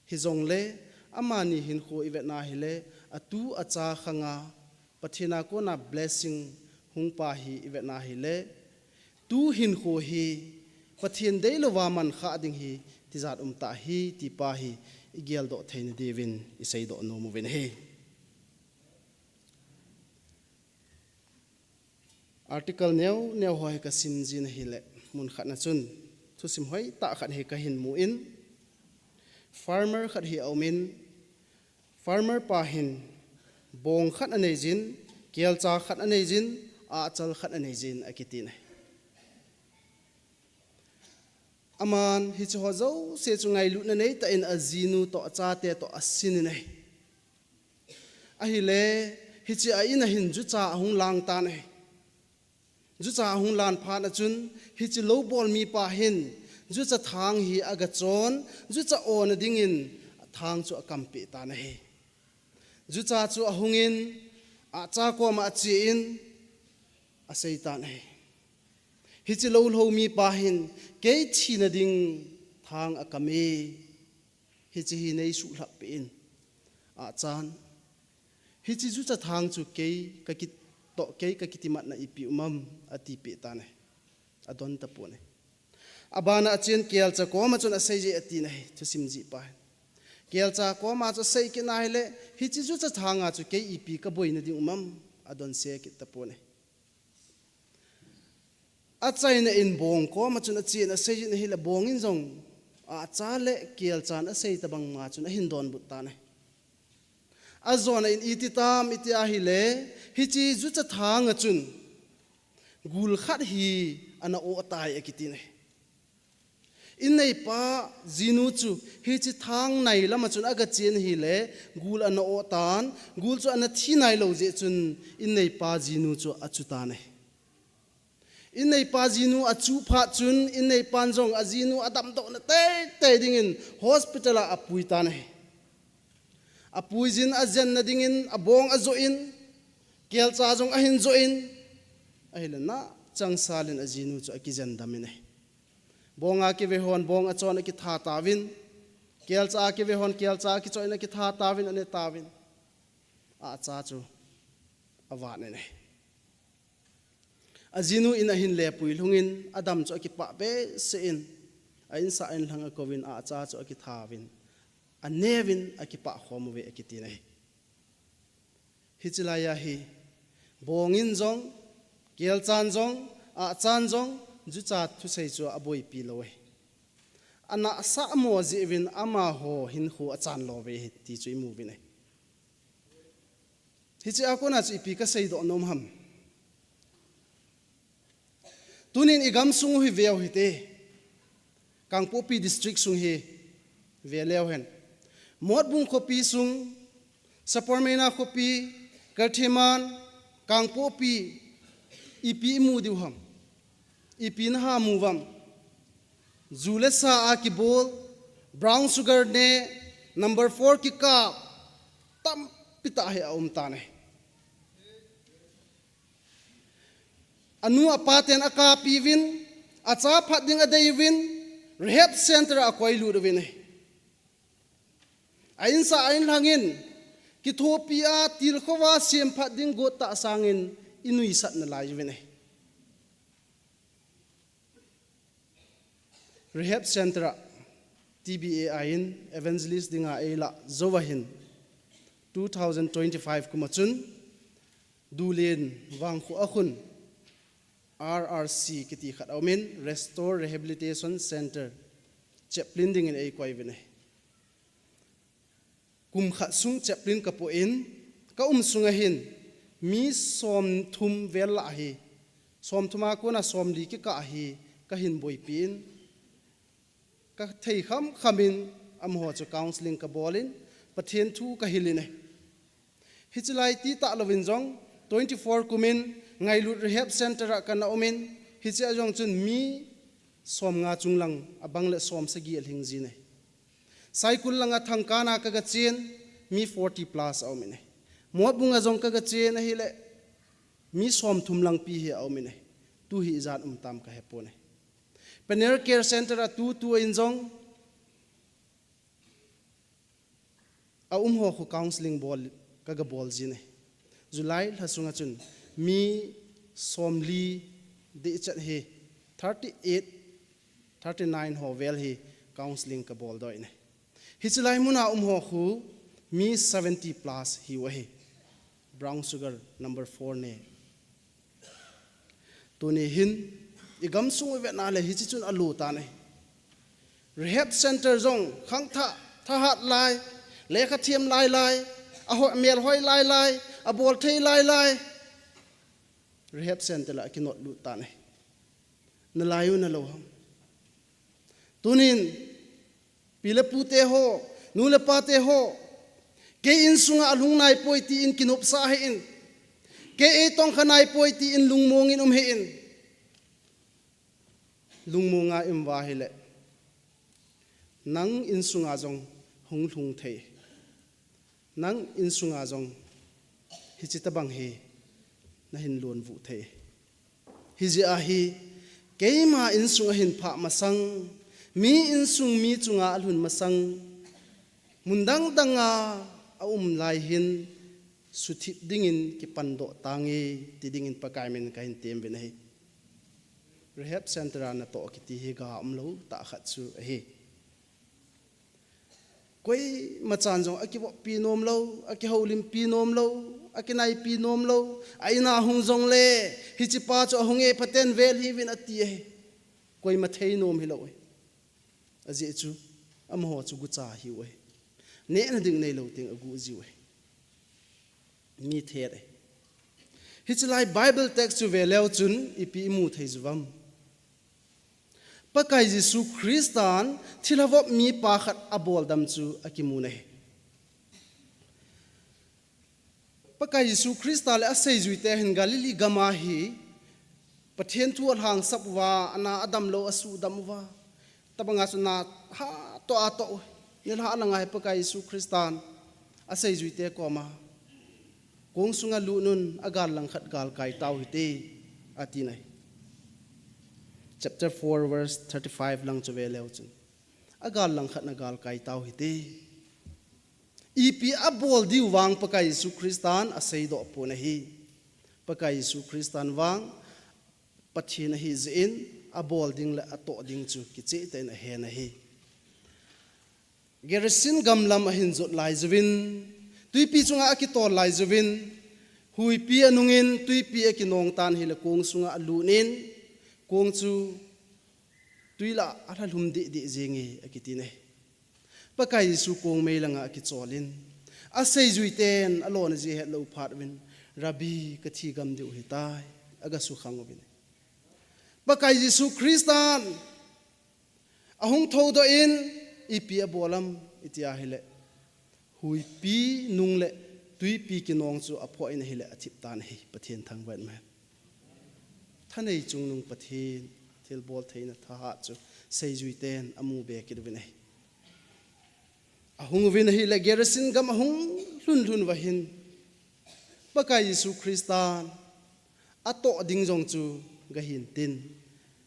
hi jong le amani hin kho ive na hi le atu acha khanga pathina ko na blessing hung pa hi ive na hi le tu hin kho hi pathin dei lo wa man kha ding hi tizat ta hi ti pa hi igel do thein devin isei do no mu ven he article new hoi ka sim jin hi le mun khat na chun thu sim hoi ta khat he ka hin mu in farmer khat hi aumin farmer pa hin bong khat anei jin kel cha khat anei jin a chal khat anei jin akitin aman hi chu zo se chu ngai lu na nei ta in azinu to cha te to asin nei a hi le hi chi a in hin ju cha hung lang ta nei ju cha hung lan pha na chun hi chi lo bol mi pa hin ju cha thang hi aga chon ju cha on ding in thang chu akam pe ta na he ju cha chu ahungin a cha ko ma chi in a sei ta na he hi chi lo lo mi pa hin ke chi na ding thang akame hi chi hi nei su hla pe in a chan hi chi ju cha thang chu ke ka ki to ke ka kitimat na ipi umam ati pe ta ne adon ta pu ne abana achen kel cha ko ma chun a sei je ati ne thu sim ji pa kel cha ko ma cha sei ki na hele hi chi ju cha thanga chu ke ipi ka boi na ding umam adon se ki ta pu ne a chai na in bong ko ma chun a chen a sei je ne hila bong in jong a cha le kel chan a sei ta bang ma chun a hin don but ta ne azona in ititam iti ahile hichi ju cha thang chun gul khat hi ana o tai akitine in nei pa jinu chu hichi thang nai lama chun aga chen hi le gul ana o tan gul chu ana thi nai lo je chun in nei pa jinu chu achu ta ne in nei pa jinu achu pha chun in nei pan jong ajinu adam do na te ding in hospital a apui ta ne apuizin azen na dingin abong azo in kel cha jong ahin zo in ahila na chang salin ajinu chu akijan damine bonga ke ve hon bong achon ki tha tawin kel cha ke ve hon kel cha ki choina ki tha tawin ane tawin a cha chu awa ne ne ajinu in ahin le pui lungin adam chu ki pa be se in ain sa in langa kovin a cha chu ki thawin anevin akipa khomuwe akitine hichilaya hi bongin jong kel chan jong a chan jong ju cha thu sei chu aboi pi lowe ana sa mo jivin ama ho hin khu achan lowe ti chui mu bi ne hichi akona chi pi ka sei do nom ham tunin igam sung hi veo hi te kangpo pi district sung hi veleo hen mot bung kopi sung sapormena kopi kartheman kangpo pi ipi mu diwham ipi na ha muwam zulesa a ki bol brown sugar ne number 4 ki cup tam pita he ta ne anu apaten aka piwin acha phatding adaiwin rehab center akoi lu dewin ain sa ain langin kitopia tilkhowa sem phatding go ta sangin inui sat na lai wene rehab center TBA in evangelist dinga ela zowahin 2025 kumachun dulen wang khu akhun RRC kiti khat aumin restore rehabilitation center chaplin ding in ei kwai wene kum khat sung chaplin ka po in ka sunga hin มีสอมทุมเวลละฮีสอมทุมากูน่ะสอมลีกิกะฮีก็หินบอยปีนก็เทคำขมินอมหัวจะกาวน์ลิงกับบอลินประเทศทูก็ฮิลินฮิจไลตีตะลวินจง24กุมินไงลุดรีเฮบเซ็นเตอร์กันนาอมินฮิจจงจุนมีสอมงาจุงลังอบังเลสอมสกีเอลหิงจีเนไซคุลลังทางกานากะกะเจียนมี40 plus เอามินหมวดบุงจงกะกะเจียนฮิเลมีสอมทุมลังปีเฮเอามินtu hi zat tam ka hepone Pener Care Center a tu in jong a ho khu counseling ball ka ga ball jine July hasunga chun mi somli de chat he 38 39 ho vel he counseling ka ball doi ne hi chulai muna ho khu mi 70 plus hi wa he brown sugar number 4 ne Tuni hin igam sung ve na le hi chun alu ta ne rehab center zong khang tha hat lai le kha thiam lai a ho mel hoi lai a bol thei lai rehab center la kinot lu ta ne na layu na lo ham tunin pile pute ho nu le pa te ho ke in sunga alung nai poi ti in kinup sa he in ke e tong khanai poi ti in lungmong in he in lungmonga im wa hele nang in sunga jong hung thung thei nang in sunga jong hi chita bang he na hin lon vu thei hi ji a hi keima in sunga hin pha masang mi in sung mi chunga alhun masang mundang danga lai hin suthi dingin ki pando tangi ti dingin pakaimen kain tem ben he rehab center na to ki ti hi ga amlo ta khat chu he koi machan jong akibo pinom lo aki holim pinom lo akinai pinom lo aina hung jong le hi chi pa cho hung e paten vel hi win ati he koi ma thei nom hi lo aji chu amho chu gu cha hi we ne na ding nei lo ting agu ji we mi the Hichilai Bible text to veleu chun ipi mu thei zuwam pakai Jesu Christan thilawop mi pakhat abol dam chu akimu nei pakai Jesu Christa le asei zuite hin Galilee gama hi pathen tu hang sapwa ana adam lo asu damwa tabanga suna ha to ato nil ha na ngai pakai Jesu Christan asei zuite ko ma kung sunga lunun agal lang khat gal kai tau hite ati nai chapter 4 verse 35 lang chwe leu chun agal lang khat na gal kai tau hite ipi abol di wang pakai Jesu Christan asei do po na hi pakai Jesu Christan wang pathi na hi zin abol ding la ato ding chu ki che te na he na hi gerasin gamlam ahin zot lai zwin tuipi chunga akitol lai zawin huipi anungin tuipi akinong tan hila kong sunga alunin kong chu tuila athalum di zengi akitine pakai su kong meilanga akicholin asei zuiten alon ji het lo phatwin rabi kathi gam de hitai aga su khangobin pakai Jesu Christan ahung thodo in ipi abolam itia hele hui pi nung le tui pi ki nong chu apho in hele athip tan hi pathian thang ban ma thanei chung nung pathian thil bol theina tha ha chu sei jui ten amu be ki dwin ai ahung win hi le gerasin gam ahung lun wa hin pakai Jesu Christan ato ding jong chu ga hin tin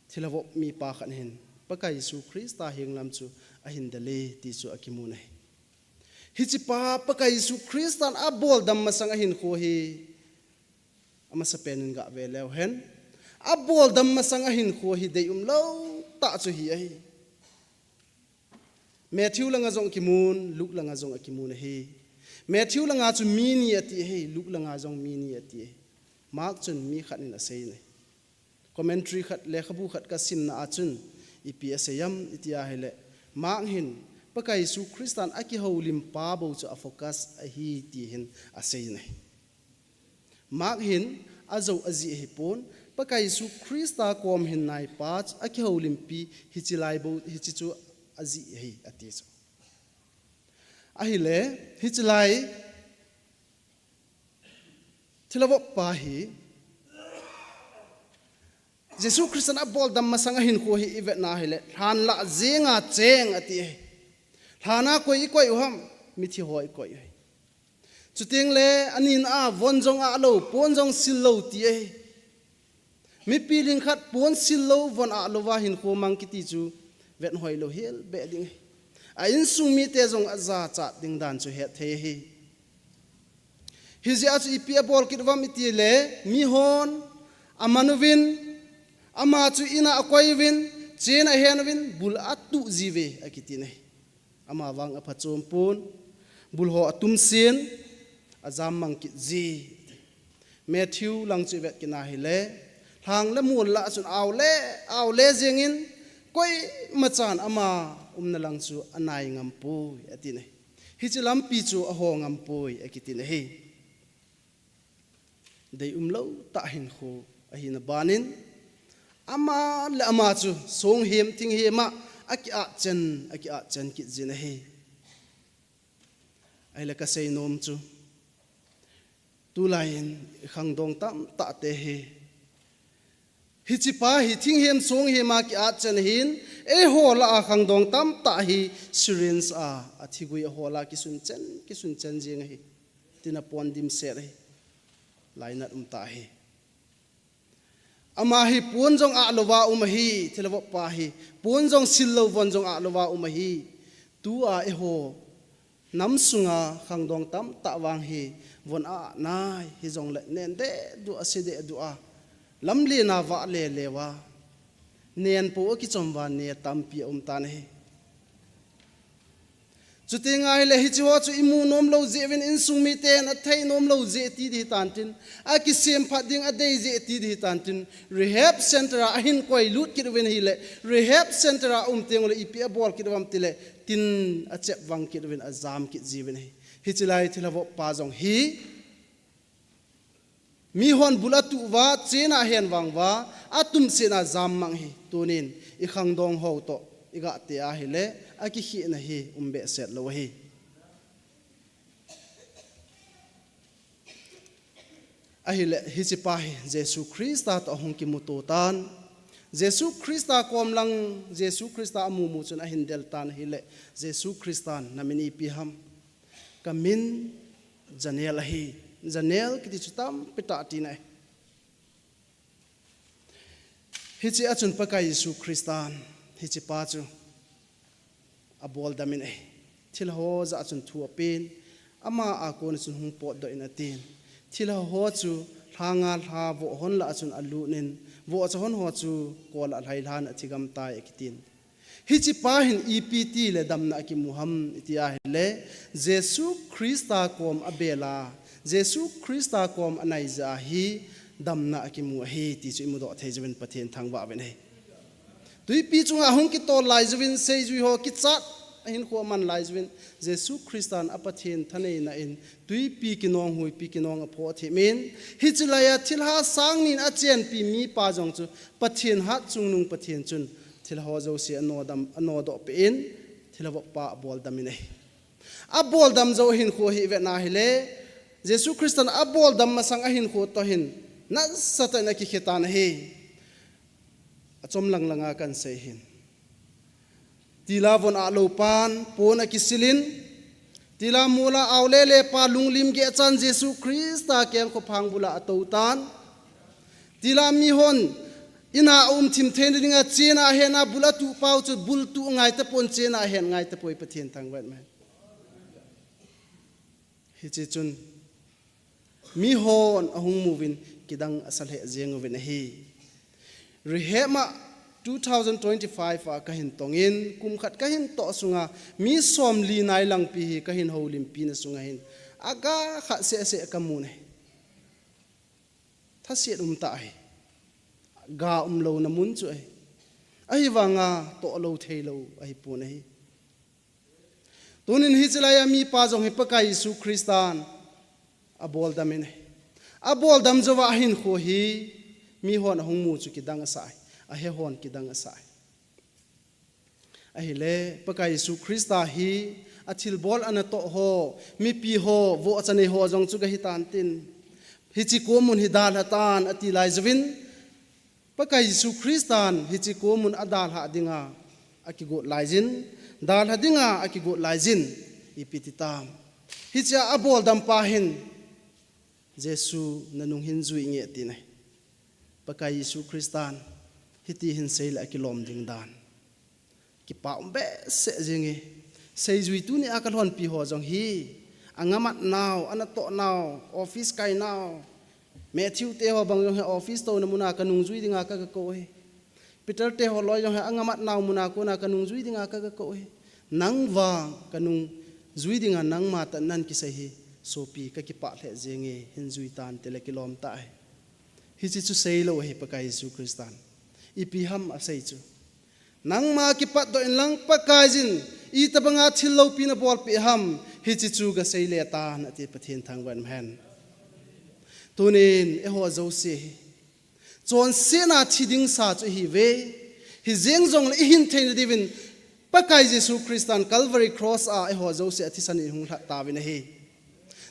thilawop mi pa khan hin pakai Jesu Christa hinglam chu ahin dale ti chu akimu nai hichipa pakai Jesu Christan abol dam masang ahin ko hi amasa penin ga veleu hen abol dam masang ahin ko hi de lo ta chu hi ai Matthew langa jong kimun Luke langa jong akimun hi Matthew langa chu mini ati hi Luke langa jong mini ati Mark chun mi khat in asei ne commentary khat le khabu khat ka sim na achun EPS yam itia hele Mark hin pakai Jesu Christan aki holim pa bo chu a focus a hi ti hin asei nei mak hin azo azi hi pon pakai su Krista kom hin nai pach aki holimpi hichilai bo hichichu azi hi ati so ahile hichilai thilawo pa hi Jesu Kristan abol dam masanga hin ko hi ivet na hile han la zenga cheng ati thana koi koi uham mithi hoi koi chuting le anin a vonjong a lo ponjong sil lo ti mi piling khat pon sil lo von a lo wa hin ko mang kiti chu vet hoi lo hel be ding a in sung mi te jong aza cha ding dan chu he the hi hizia chu ipi bol kitwam iti le mi hon amanuwin ama chu ina akoivin chena henwin bul atu jive akitine ama wang apachom pun bul ho atum sin azam mangkit ji Matthew lang chivet kina hile thang le mul la sun aw le jengin koi machan ama umna lang chu anai ngampu atine hichilam pi chu a ho ngampu akitine he dei umlo ta hin kho ahina banin ama le ama chu song hem ting he ma aki a chen ki jin he ai la ka sei nom chu tu lain khang dong tam ta te he hi chi pa hi ting hem song he ma ki a chen hin e ho la a khang dong tam ta hi sirins a athigui ho la ki sun chen jing he tina pon dim se re lainat ta he ama hi punjong a lowa umahi thilawo pa hi punjong sillo vonjong a lowa umahi tu a e ho namsunga khangdong tam ta wang hi von a nai hi jong le nen de du aside du a lamli na wa le lewa nen po ki chomwa ne tampi tan hi chutinga hi le hi chiwa chu imu nom lo zewin in sungmi ten a thai nom lo ze ti di tantin a ki sem phat ding a dei ze ti di tantin rehab center a hin koi lut kirwen hi le rehab center a teng le ipi bol kirwam tile tin a chep wang kirwen a zam ki jiwen hi hi chilai thilawo pa jong hi mi hon bulatu wa chena hen wang wa atum sena zam mang hi tunin I khang dong ho to iga te a hi le aki hi na hi umbe set lo hi ahile hi chipa hi Jesu Krista to hong ki muto tan Jesu Krista kom lang Jesu Krista amu mu chun a hin del tan hi le Jesu Kristan namini pi ham kamin janel hi janel ki chutam pita ti nai hi chi achun pa ka Jesu Kristan hi chi pa chu abol damin e thil ho za chun thu pin ama a kon chun hung pot do in atin thil ho chu thanga tha vo hon la chun alu nin vo cha hon ho chu kol al hai lan athigam ta ekitin hi chi pa hin ept le damna ki muham itia le Jesu Krista kom abela Jesu Krista kom anai za hi damna ki mu hi ti chu imu do thejwen pathen thangwa ben he tui pi chunga hong ki to laizwin seizui ho ki chat hin ko man laizwin Jesu Kristan apathin thane na in tui pi ki nong hui pi ki nong apho thi min hichilaya thilha sangnin a chen pi mi pa jong chu pathin ha chungnung pathin chun thilho zo se anodam anodo pe in thilawak pa bol damine a bol dam zo hin ko hi ve na hile Jesu Kristan a bol dam masang a hin ko to hin na sata na ki khitan he achom lang langa kan se hin tila von a lo pan pona kisilin tila mula awlele pa lunglim ge chan Jesu Krista kem ko phangbula atotan tila mi hon ina thim then ringa chena hena bulatu pau chu bultu ngai ta pon chena hen ngai ta poi pathian thangwan man hi chi chun mi hon ahung movin kidang asal he jengwin hi rehema 2025 a kahin tongin kum khat kahin to sunga mi som li nai lang pi kahin holim pi na sunga hin aga kha se kamune tha se ta hi ga lo na mun chu ai wanga to lo theilo ai pu nei tunin hi chlaya mi pa jong hi pakai Jesu Kristan abol damin abol dam jawa hin kho hi mi hon hong mu chu ki dang sai a he hon ki dang sai a hi le pakai Yesu Krista hi athil bol ana to ho mi pi ho vo achane ho jong chu ga hi tan tin hi chi ko mun hi dal hatan ati lai zawin pakai Yesu Kristan hi chi ko mun adal ha dinga akigo laijin dal hadinga akigo laijin ipititam hi cha abol dam pa hin Jesu nanung hin zui nge ti nai pakai Yesu Kristan hiti hin sei la kilom ding dan ki pa umbe se jingi sei zui tu ni akal hon pi ho jong hi angamat naw anato naw office kai naw Matthew te ho bang jong office to namuna kanung zui dinga ka ko he Peter te ho loy jong angamat naw muna ko na kanung zui dinga ka ko he nang wa kanung zui dinga nang ma ta nan ki sei hi sopi ka ki pa le jenge hin zui tan tele kilom ta hi chi chu sei lo he pakai Yesu Kristan ipi ham a sei chu nang ma ki pat do in lang pakai jin I tabanga thil lo pina bol pi ham hi chi chu ga sei le ta na ti pathin thang wan han tunin e ho zo se chon se na thiding sa chu hi ve hi zeng zong le hin thein divin pakai Yesu Kristan Calvary cross a e ho zo se athi san hung ta win he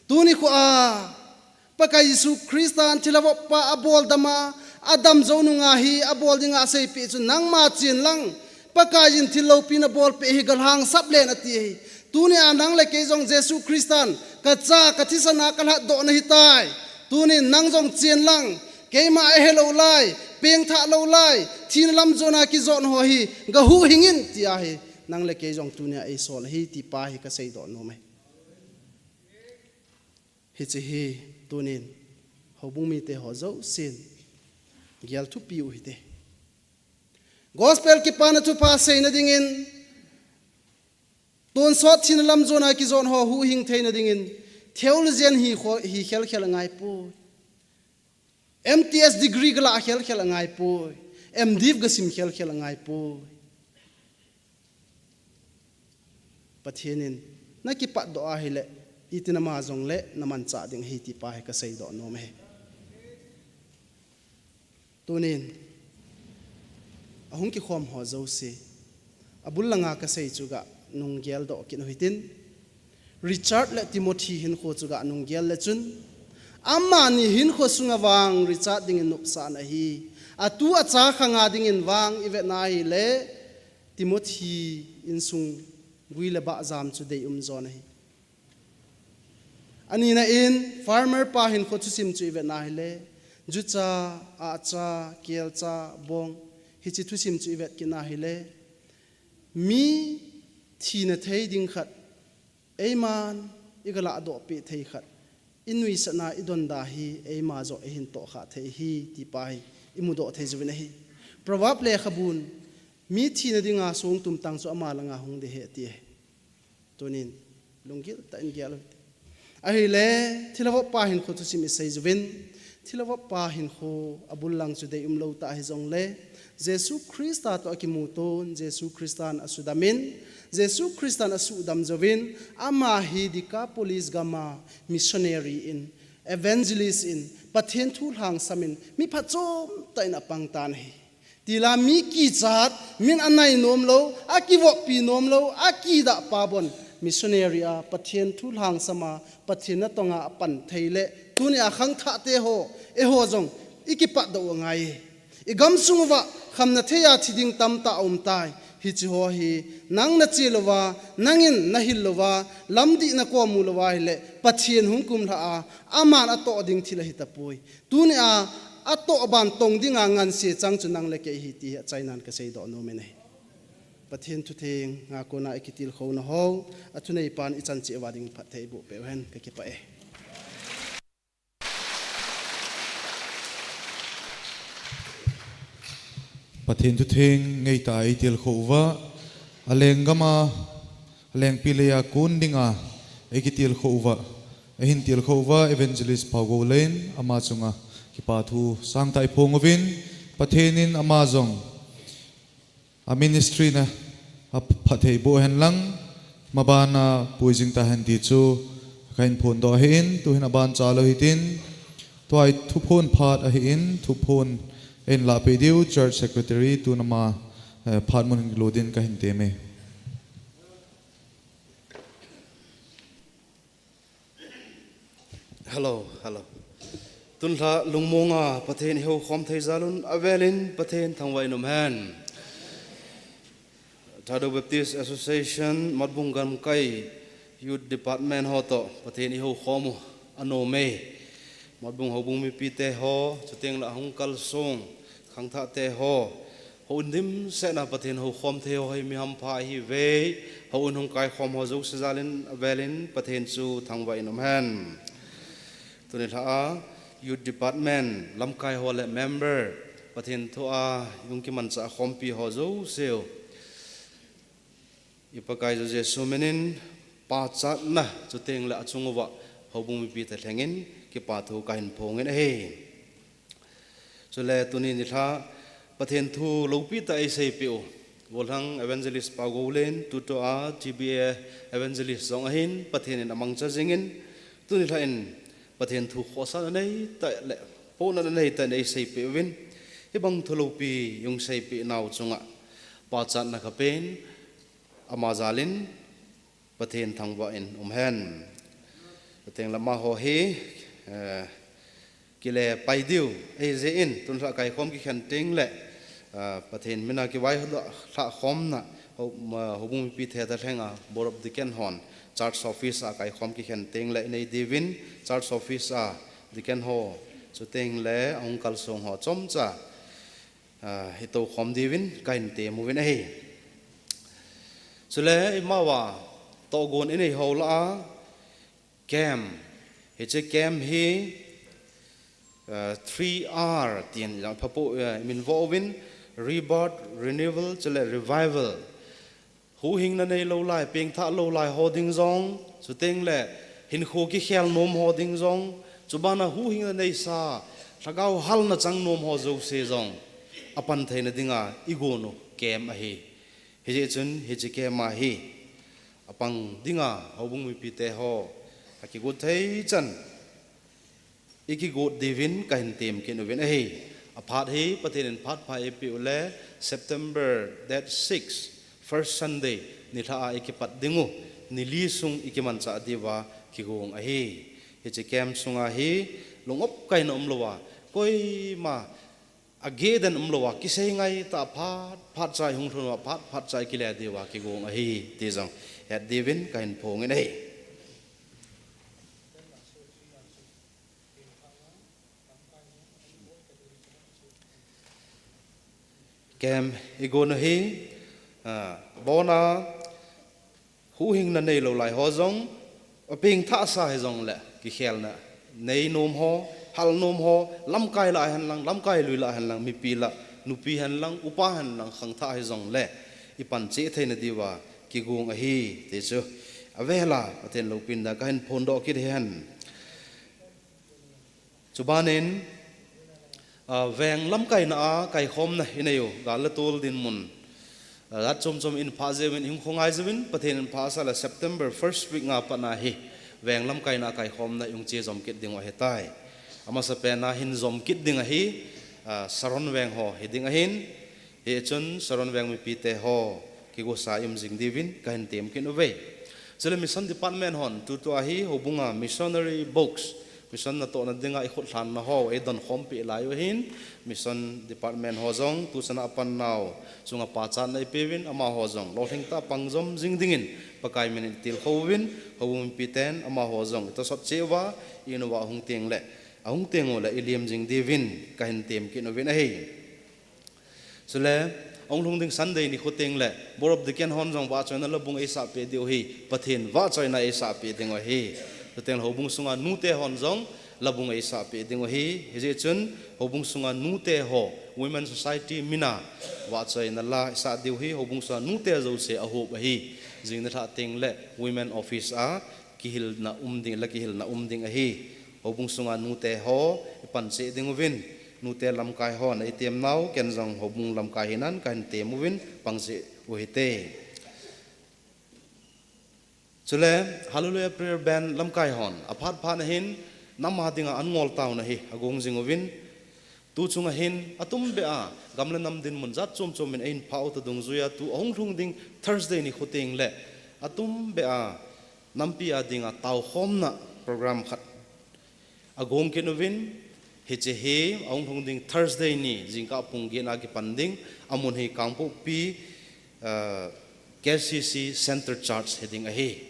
tuni ko a pakai Yesu Kristan thilawo pa abol dama adam zo nu nga hi abol dinga sei pi chu nang ma chin lang pakai jin thilo pina bol pe hi gal hang sap le na ti tuni anang le ke jong Yesu Kristan ka cha ka thi sana kal ha do na hi tai tuni nang jong chen lang ke ma e hello lai peng tha lo lai thin lam zona ki zon ho hi ga hu hingin ti a hi nang le ke jong tuni a sol hi ti pa hi ka sei do no me hi chi hi tunin hobung mi te ho zo sin gyal thu piu hi te gospel ki pana tu pa sei na dingin ton sot thin lam zona ki zon ho hu hing thein na dingin theologian hi khel khel ngai pu MTS degree gala khel khel ngai pu MDiv gasim khel khel ngai pu pathinin na ki pat do a hile itina ma jong le naman cha ding hi ti pa he ka sei do no me tunin ahung ki khom ho zo se abul langa ka sei chuga nung gel do kin hoitin Richard le Timothy hin kho chuga nung gel le chun amma ni hin kho sunga wang Richard ding in nupsa na hi atu acha khanga ding in wang ive na hi le Timothy in sung guile ba zam chu dei zon hi ani na in farmer pa hin kho chu sim chu ive na hi le jucha acha kelcha bong hi chi thu sim chu ive ki na hi le mi thina thei ding khat eiman igala ado pe thei khat inui sana idon da hi eima zo ehin to kha thei hi ti pai imudo thei zuwina hi probab le khabun mi thina dinga song tum tang so ama langa hung de he ti tonin lungil ta in gyal a hi le thilawo pa hin kho tu sim sei zuwin thilawo pa hin kho abul lang chu de lo ta hi jong le Jesu Krista to akimuton Jesu Kristan asudamin Jesu Kristan asudam jovin ama hi dika police gama missionary in evangelist in pathen thul hang samin mi phachom taina pangtan hi tila mi ki chat min anai nom lo akiwo pi nom lo akida pabon missionary a pathen thul hang sama pathen na tonga pan theile tuni a khang tha te ho e ho jong ikipa do ngai igam sungwa khamna theya thiding tam ta tai hi chi ho hi nang na chilowa nangin na hillowa lamdi na ko mulowa hele pathian hungkum tha a aman ato ding thila hi tapoi tuni a ato ban tong dinga ngan se chang chu nang le ke hi ti chainan ka sei do no me nei pathian thu theng nga ko na ikitil kho na ho athunei pan ichan chi wading phathei bu pe hen ka ki pa e pathin tu thing ngei tai til khova aleng gama aleng pilaya kun dinga ekitil khova ehin til khova evangelist pago len ama chunga ki pa thu sang tai phongovin pathenin ama jong a ministry na a phathei bo hen lang mabana puijing ta han ti chu kain phon do hin tu hin aban chalo hitin ตัวทุพพนพาดอหินทุพพนเอ็นลาไปดิว Church Secretary ตัวนมาพาดมันโลดินกันเต็มHelloตุนละลุงมงประเทศเฮาคอมไทยซาลุนอเวลินประเทศทางไวนมแฮนทาโดเบปติสแอสโซเซชันมัดบุงกันไกยูดดีพาร์ตเมนต์ฮอตประเทศเฮาคอมอโนเมมัดบุงเฮาบุงมีปีเตฮอจุดเตียงละหงกัลซงขังท่าเตฮอเฮาอุนดิมเสนาประเทศเฮาคอมเทฮให้มีฮัมพาฮิเวเฮาอุนหงไกคอมฮอจุกซาลินอเวลินประเทศซูทางไวนมแฮนตัวนี้ท่าYouth Department ลำไก่ฮอลและ Member ประเทศทัวยุงกิมันจะคอมปีฮอโซเซลอีปะไก่จะเจสุเมนินปาจัดนะจุดเต็งและจุงวะฮาบุมีปีแต่แทงอินกิปาทูกันพงเงินเฮสุเลตัวนี้นิท่าประเทศทูลูปีแต่ไอเซปิโอวอลัง Evangelist ปาโกเลนตุตัวGBA Evangelist สองหินประเทศนั้นมังจะจิงินตัวนี้ท่าอินประเทศถูกข้อสั่งในแต่ละพวกนั้นในแต่ในใส่เปวินที่บางทะลุปียงใส่เปนาวจงอ่ะปัจจัยนักเป็นอามาซาลินประเทศทางวันแฮนประเทศละมาโฮเฮกิเลไปดิวเอเจอินตุนสักไก่คอมกิขันติงแหละประเทศไม่น่ากิไว้ละคอมนะเขาบุ้งปีเทตะแทงอ่ะบรบดิเกนฮอนChurch Office ไก่ความคิดเห็นเต็งและในดีวิน Church Office ดิกันหัวสุดเต็งและองค์การส่งหัวจอมจ่าให้ตัวความดีวินกันเต็มวินเอสุดแล้วมาว่าตัวกวนในหัวละแกมเหตุแกมฮี3R เตียนอย่างพระพุทธมินวอวิน Rebirth Renewal จะและ Revivalหูหิงนั่นในโลลายเพียงท่าโลลายฮอดิงซองสุดเต็งแหละหินโคกิเขลนมฮอดิงซองจุบานะหูหิงนั่นในซาถ้าเขาฮัลน่ะจังนมฮอจูเซซองอปันเทนดิงาอีโกโนเกมอะเฮเฮเจจุนเฮเจเกมอะเฮอปังดิงาฮอบุงมีปีเตฮออากิกุเทจันอีกิกุดีวินกันเต็มกินวินเฮอพาดเฮประเทศนั้นพาดพายปีอุเล September that 6 First Sunday นิท่าอิกิปัดดิงูนิลีซุงอิกิมันจะดีว่ากิโกงอะเฮเฮจิแกมซุงอะเฮลงอบไก่นอมลัวก้อยมาอเกดันอมลัวกิเซงไงตาพัดใจหงทุนว่าพัดใจกิเลดีว่ากิโกงอะเฮดีจังเฮ็ดดีวินกันพงเงินเฮแกมอิโกนเฮบอนาหูหิงนั่นในโลลายฮอซงเพียงท่าสายซงแหละกิเขลนะในนมฮอฮัลนมฮอลำไก่ละหันหลังลำไก่ลุยละหันหลังมีปีละนุปีหันหลังอุปาหันหลังขังท่าให้ซงแหละอีปันเจเทนดีว่ากิกงอฮีเตจอเวลาประเทศลูกปินดากันพนดอกกิเห็นจุบานินแวงลำไก่นะไก่คมนะอินอยู่กาลตูลดินมุนรัฐจมอินพาเซวินหิมคงไอเซวินประเทศนั้นพาสละ September first week งาปนาฮีแวงลำไก่นาไก่คมนะยงเจจอมกิดดิ่งว่าเหตุใต้อามาสเปนาหินจอมกิดดิ่งอะฮีสารนแวงหอเหดิ่งอะหินเฮจนสารนแวงมีปีเตหอกิโกสายมจิงดีวินกันเต็มกินเอาไว้จะเลยมิชชั่นดีพาร์ตเมนต์หอนตัวฮีหบุงา missionary booksมิชชั่นนั่นตัวนั้นดิ่งไอขุดหันนะฮอไอดอนคอมปีลายหินมิชชั่นดีพาร์ตเมนต์ฮอจงตุสนาปันนาวจงอาปัจจันในเปวินอามาฮอจงลอหิงตาปังจอมจิงดิ่งินปะกายมินิติลเขาวินเขาบุญปีเตนอามาฮอจงตัวสดเจวะอินวะหงเตียงเละหงเตียงโอละอิเลียมจิงดีวินกันเต็มกินเอาวินเฮสุดแล้วองค์ลุงดิ่งสันเดย์นี่เขาเตียงเละบรบดิเกนฮอนจงว่าจอยนั่นละบุงเอสาเปเดียวเฮประเทศว่าจอยนั่นเอสาเปเดียวเฮตัวเตียงเขาบุงสุงานูเตฮอนจงละบุงไอสาเปดิงวะฮีเฮเจจุนฮบุงสุงานูเตฮอ Women Society มินาว่าใจนั่นละสาดิวฮีฮบุงสุงานูเตเจ้าเสียอโหบะฮีจิงนั่นละเต็งเละ Women Office กิฮิลนะดิงละกิฮิลนะดิงอะฮีฮบุงสุงานูเตฮอปันเสดิงวินนูเตลำกายฮอในเตียมนาวแกนจังฮบุงลำกายนั้นกันเตียมวินปังเสวหิเตสุดแล้ว Hallelujah Prayer Band ลำกายฮอนอภัทพานหิน nama dinga angol tau na hi agong zingovin tu chunga hin atum be a gamla nam din mun zat chom chom in ein phau ta dung zuya tu ong thung ding Thursday ni khuteng le atum be a nampi a dinga tau khom na program khat agong kenovin heche he ong thung ding Thursday ni jingka pung ge na ki panding amun he kangpo pi KCC Center Church heading a he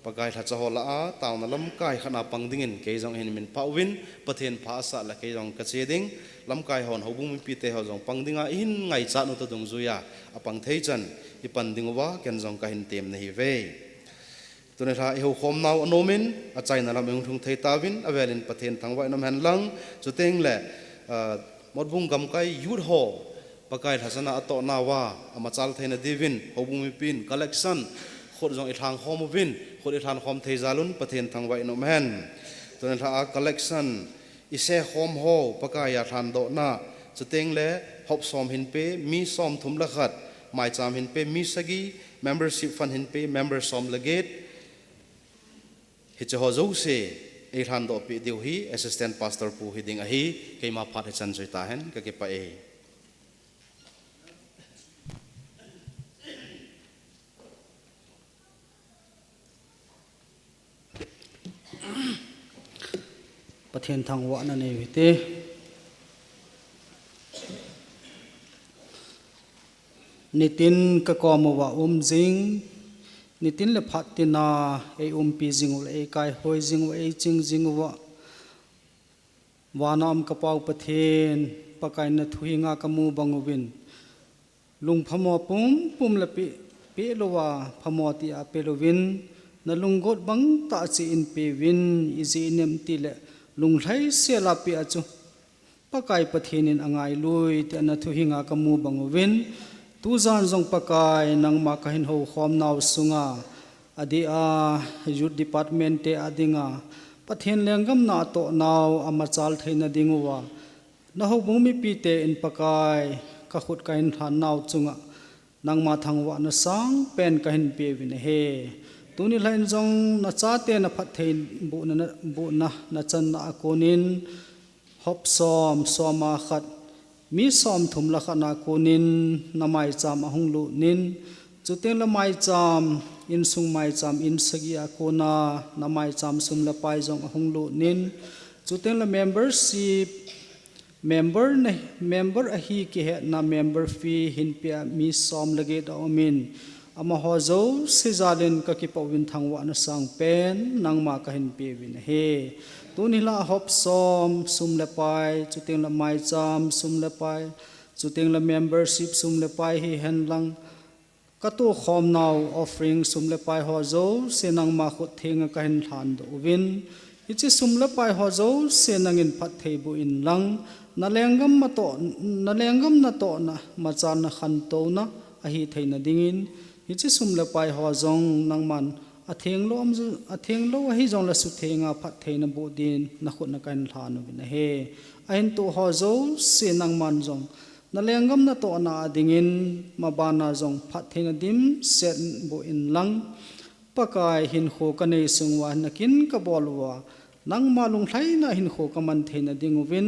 pagai tha chahola a taw na lam kai khana pangdingin ke jong hin min pawin pathen pha sa la ke jong ka cheding lam kai hon hobung mi pi te ho jong pangdinga in ngai cha nu ta dong zuya apang thei chan i panding wa ken jong ka hin tem na hi ve tune tha i ho khom naw anomin a chai na lam eng thung thei tawin avelin pathen thangwai nam han lang chuteng le modbung gam kai yud ho pagai tha sana ato na wa amachal theina divin hobung mi pin collection khod jong i thang homovin khod i thang khom thei zalun pathen thangwai nom hen tune tha a collection ise khom ho pakaya than do na chuteng le hop som hin pe mi som thum la khat mai cham hin pe mi sagi membership fund hin pe member som laget hi che ho zo se e than do pe deu hi assistant pastor pu hi ding a hi ke ma phat chan joi ta hen ka ke pa e pathen thang wa na ne vite nitin ka ko mo wa jing nitin le phat tina e pi jing e kai hoi jing e ching jing wa nam ka pau pathen pakai na thuinga ka mu bangubin lung phamo pum la pe lo wa phamo ti a pe lovin na lunggot bang ta chi in pe win izi nem ti le lung thlai se la pi achu pakai pathinin angai lui te na thu hinga kamu bangwin tu zan jong pakai nang ma kahin ho khom naw sunga adi a youth department te adinga pathin lengam na to naw amachal theina dingwa na ho bumi pi te in pakai ka khut kain than naw chunga nang ma thangwa na sang pen kahin pe win he tuni lain jong na cha te na phat thein bu na chan na akonin hop som soma khat mi som thum la khana konin na mai cham ahung lu nin chuteng la mai cham in sung mai cham in sagi akona na mai cham sum la pai jong ahung lu nin chuteng la member a hi ki he na member fee hin pia mi som lage da omin ama hozo sizalin ka ki pawin thangwa na sang pen nangma ka hin pe win he tunila hop som sum le pai chuteng la mai cham sum le pai chuteng la membership sum le pai hi hen lang ka tu khom naw offering sum le pai hozo se nangma khut thenga ka hin than do win ichi sum le pai hozo se nangin phat thei bu in lang na lengam na to na machan na khan to na a hi theina dingin ichi sum le pai ho jong nangman atheng lo hi jong la su thenga phat theina bu din na khut na kan thanu bin he ain to ho zo se nangman jong na lengam na to na dingin mabana jong phat theina dim set bu in lang pakai hin kho ka nei sungwa nakin ka bolwa nang malung thlai na hin kho ka man theina dingwin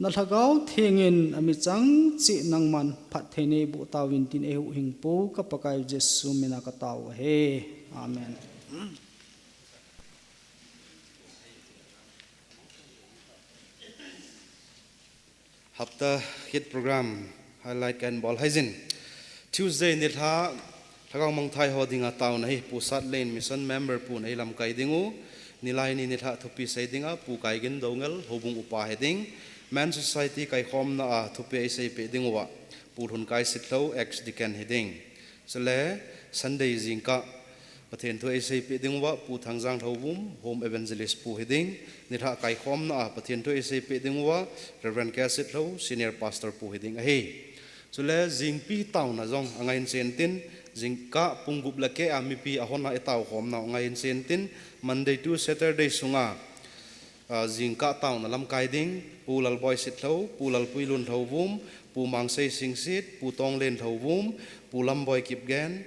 na thagau thengin ami chang chi nangman phat theine bu tawin tin e hu hingpu ka pakai jesu mina ka taw he amen hafta hit program highlight kan ball haizin Tuesday ni tha thagau mang thai ho dinga taw na hi pusat lane mission member pu nei lam kai dingu nilai ni tha thupi sai dinga pu kai gen dongal hobung upa heding Man Society kai khom na a thupe sei pe dingwa purhun kai sitlo ex dikan heding sele Sunday jingka pathen thu sei pe dingwa pu thangjang thobum home evangelist pu heding nitha kai khom na a pathen thu sei pe dingwa Reverend Kasit lo senior pastor pu heding a he sele jingpi taw na jong angain sentin jingka pungup lake amipi ahona etaw khom na angain sentin Monday to Saturday sunga jingka taw na lam kai ding pulal boy sit tho pulal puilun tho vum pu mangsei sing sit pu tong len tho vum pu lam boy kip gen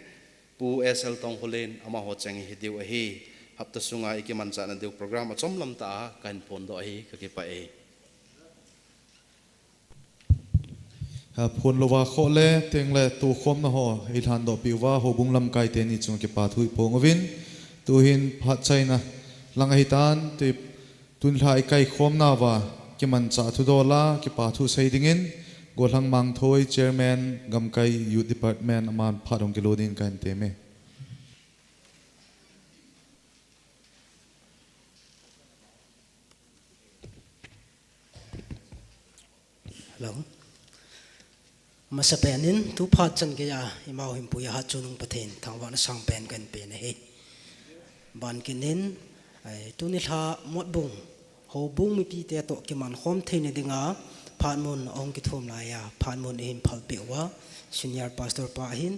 pu sl tong holen ama ho chang hi deu hi hapta sunga iki mancha na deu program achom lam ta kan pon do hi ka ke pa e phun lova kho le teng le tu khom na ho i than do piwa ho bung lam kai te ni chung ke pa thui pong ovin tu hin phat chaina langa hitan ti tun thai kai khom na wa ki man cha thu do la ki pa thu sei dingin golang mang thoi chairman gam kai youth department aman pharong ki lodin kan te me hello masapenin tu phat chan ke ya imau him pu ya ha chunung pathen thangwa na sang pen kan pe ne he ban kinin ai tu ni tha mot bung ho bung mi pi te to ki man khom the ne dinga phan mun ong ki thum la ya phan mun in phal pe wa senior pastor pa hin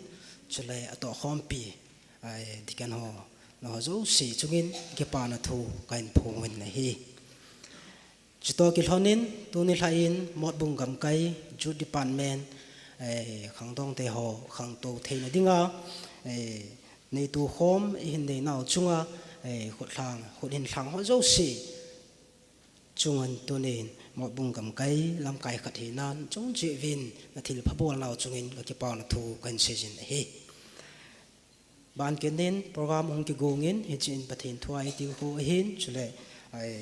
chule ato khom pi ai dikan ho no zo si chungin ke pa na thu kan phung win ne hi chito ki thonin tu ni thain mot bung gam kai ju department khang dong te ho khang to the na dinga nei tu khom hin nei nau chunga khot hin thlang ho zo si chungan tunin mot bung gam kai lam kai khat hi nan chung chi vin na thil phabol nau chungin ki pa na thu kan sejin hi ban kenin program ong ki gongin hi chin pathin thuai tiu ko hin chule ai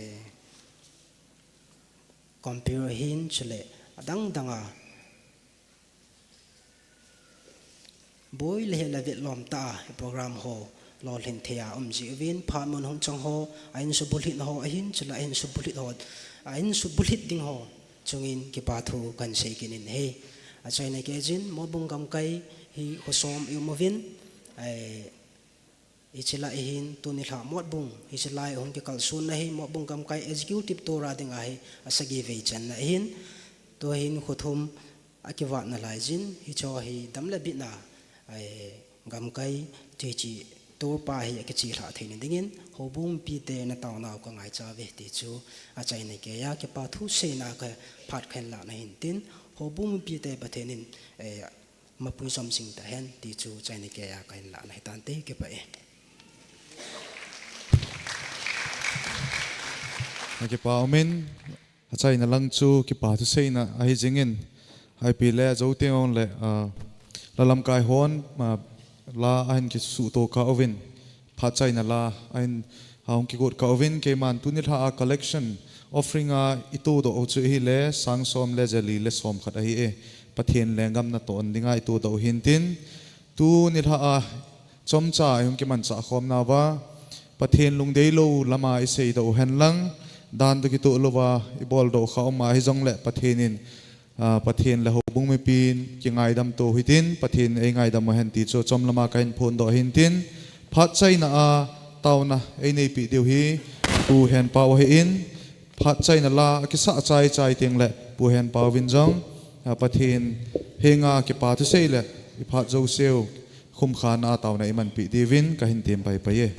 computer hin chule adang danga boy le la vet lom ta program ho lo len thea ji vin pha mon hong chang ho ain su bulit ho ahin chula ain su bulit ho ain su bulit ding ho chungin ki pa thu kan sei kinin he a chai na ke jin mo bung gam kai hi ho som yu mo vin ai ichila hin tu ni tha mot bung hi chilai hong ki kal sun na hi mo bung gam kai executive to ra ding a hi asagi ve chan na hin to hin khuthum akiwa na lai jin hi cho hi dam la bit na ai gam kai chi chi to pa hi ke chi tha thein dingin ho bung pi te na taw na ko ngai cha ve ti chu a chai na ke ya ke pa thu se na ka phat khen la na hin tin ho bung pi te pa thenin ma pu som sing ta hen ti chu chai na ke ya kan la na tan te ke pa e ki pa omin achai na lang chu ki pa thu sei na a hi jingin hai pi le zo te on le la lam kai hon ma la ain ki su to ka ovin pha chai na la ain haung ki got ka ovin ke man tu ni tha a collection offering a itu do chu hi le sang som le jali le som khat a hi e pathian lengam na ton dinga itu do hin tin tu ni tha a chom cha hung ki man cha khom na wa pathian lungdei lo lama i sei do hen lang dan to ki tu lova i bol do kha ma hi jong le pathianin pathian le ho bung me pin ki ngai dam to hitin pathian ei ngai dam hen ti cho chom lama kain phon do hin tin phat chai na a taw na ei nei pi deu hi pu hen pa wa in phat chai na la ki sa chai chai teng le pu hen pa win jong pathian henga ki pa thu sei le i phat zo seu khum kha na taw na iman pi divin ka hin tem pai pai e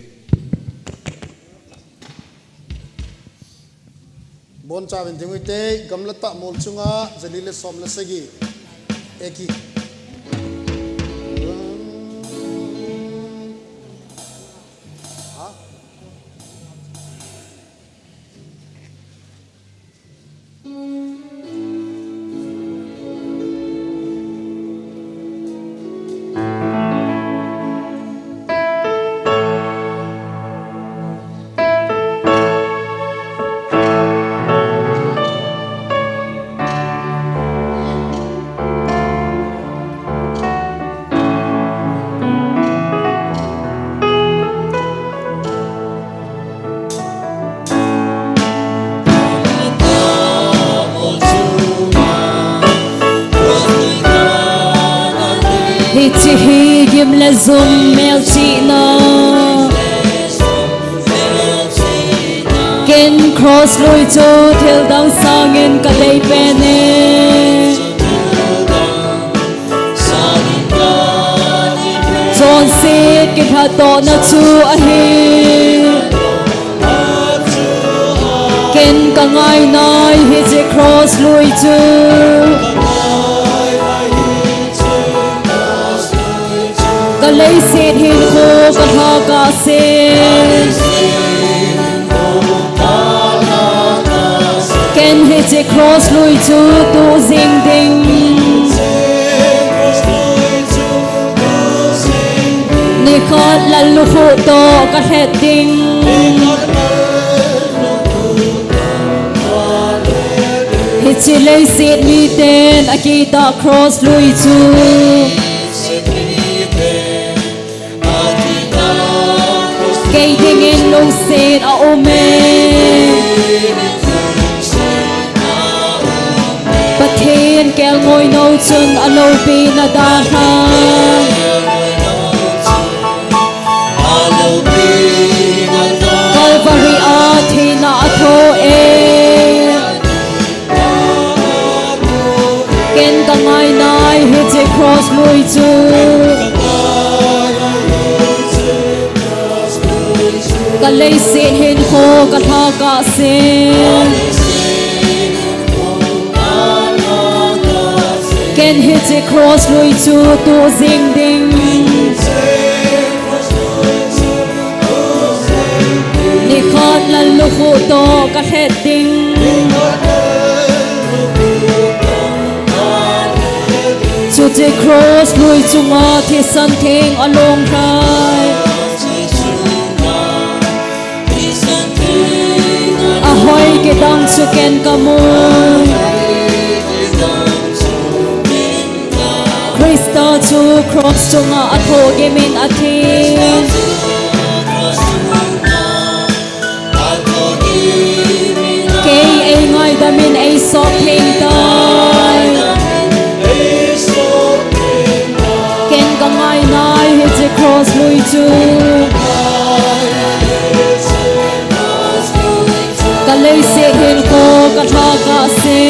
bon cha vin dingui te gamla ta mol chunga jalile som la sagi eki Hi gim le zum mel chi na ken cross lui chu thil dang sang in ka dei pe ne John se ki tha to na chu a hi ken ka ngai nai hi che cross lui chu lấy xin hin khô con ho cả xin cross lui chu tu ding ding ni khot la lu khu to ka het ding hi chi lei sit mi ten akita cross lui chu cây ding in lu sit a ome Bát thiên kêu ngồi nâu chân a lâu pi na da han Calvary a thi na tho e Ken ka ngai nai hi che cross lui chu Ka lei sin hin ho ka tha ka sin Ken hit a cross lui chu tu ding ding Ni khot la lu khu to ka het ding Chu te cross lui chu ma thi san thing along khai A hoi ke dang chu ken ka mu Krista chu cross chu nga a tho ge min a thin Ke ai ngai da min ai so thing tai Ken ka ngai nai he che cross lui chu Ka lei se hin ko ka tha ka se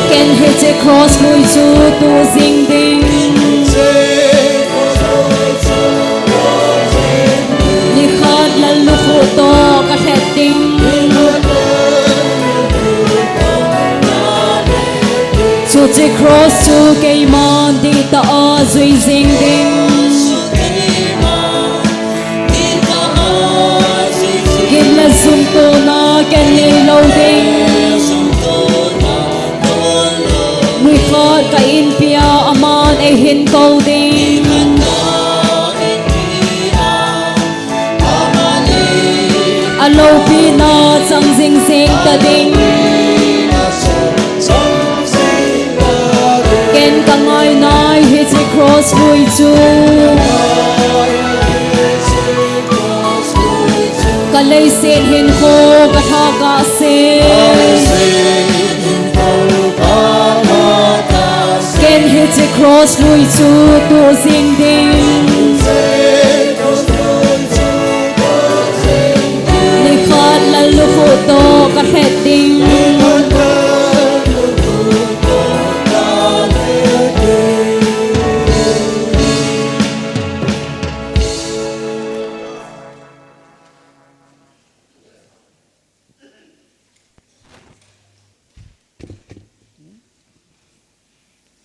Ken hit a cross lui chu tu ding ding Ni khot la lu khu to ka het ding Chu te cross chu ke man di ta a zui ding ding Gim la zum to na ken ni lo ding Mui khot ka in pia aman e hin ko ding Alo pi na chang jing sing ta ding Ken ka ngai nai hi che cross lui chu Ka lei sin hin ho ka tha ka se Ken hit a cross lui chu tu ding ding Ni khot la lu khu to ka het ding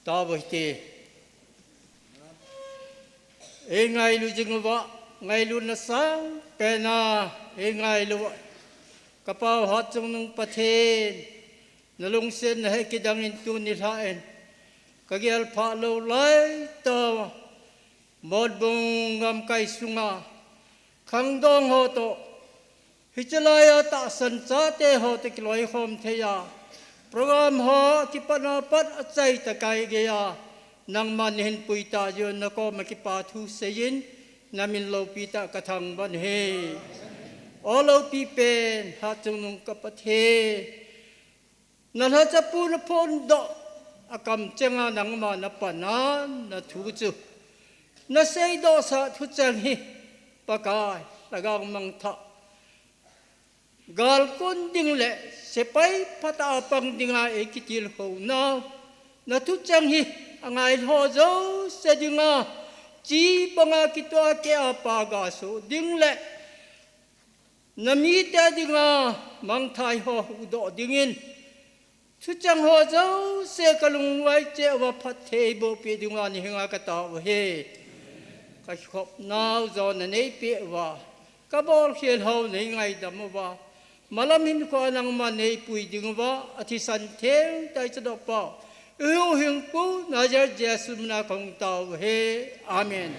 ta bồi tì e ngày lu jing wa ngày lu na sang pe na e ngày lu kapao hot chung nung pathen na lung sen na he kidang in tu ni haen kagial pha lo lai to mod bung ngam kai sunga khang dong ho to hichalaya ta san cha te ho te kloi khom the ya program ho ki pana pat achai ta kai ge ya nang man hin puita yon na ko ma ki pa thu seyin namin lo pita kathang ban he olo pi pen ha chung nung ka pathe na ha cha pu na phon do akam chenga nang ma na panan na thu chu na sei do sa thu chang hi pakai lagang mang tha gal kun ding le sepai phata pang dinga ekitil ho na thu chang hi angai ho zo se dinga chi panga kitwa ke apa ga so ding le nami ta dinga mang thai ho do dingin thu chang ho zo se kalung wai che wa phat the bo pe dinga ni hinga ka ta he ka khop nau zo na nei pe wa กบอลเขียนเฮาในไงดำว่ามาลามินก็นังมันในปุยดึงว่าอธิสันเทงใจจะดอกปอหิงปูนาจะเจสุมนาของเตาเฮอาเมน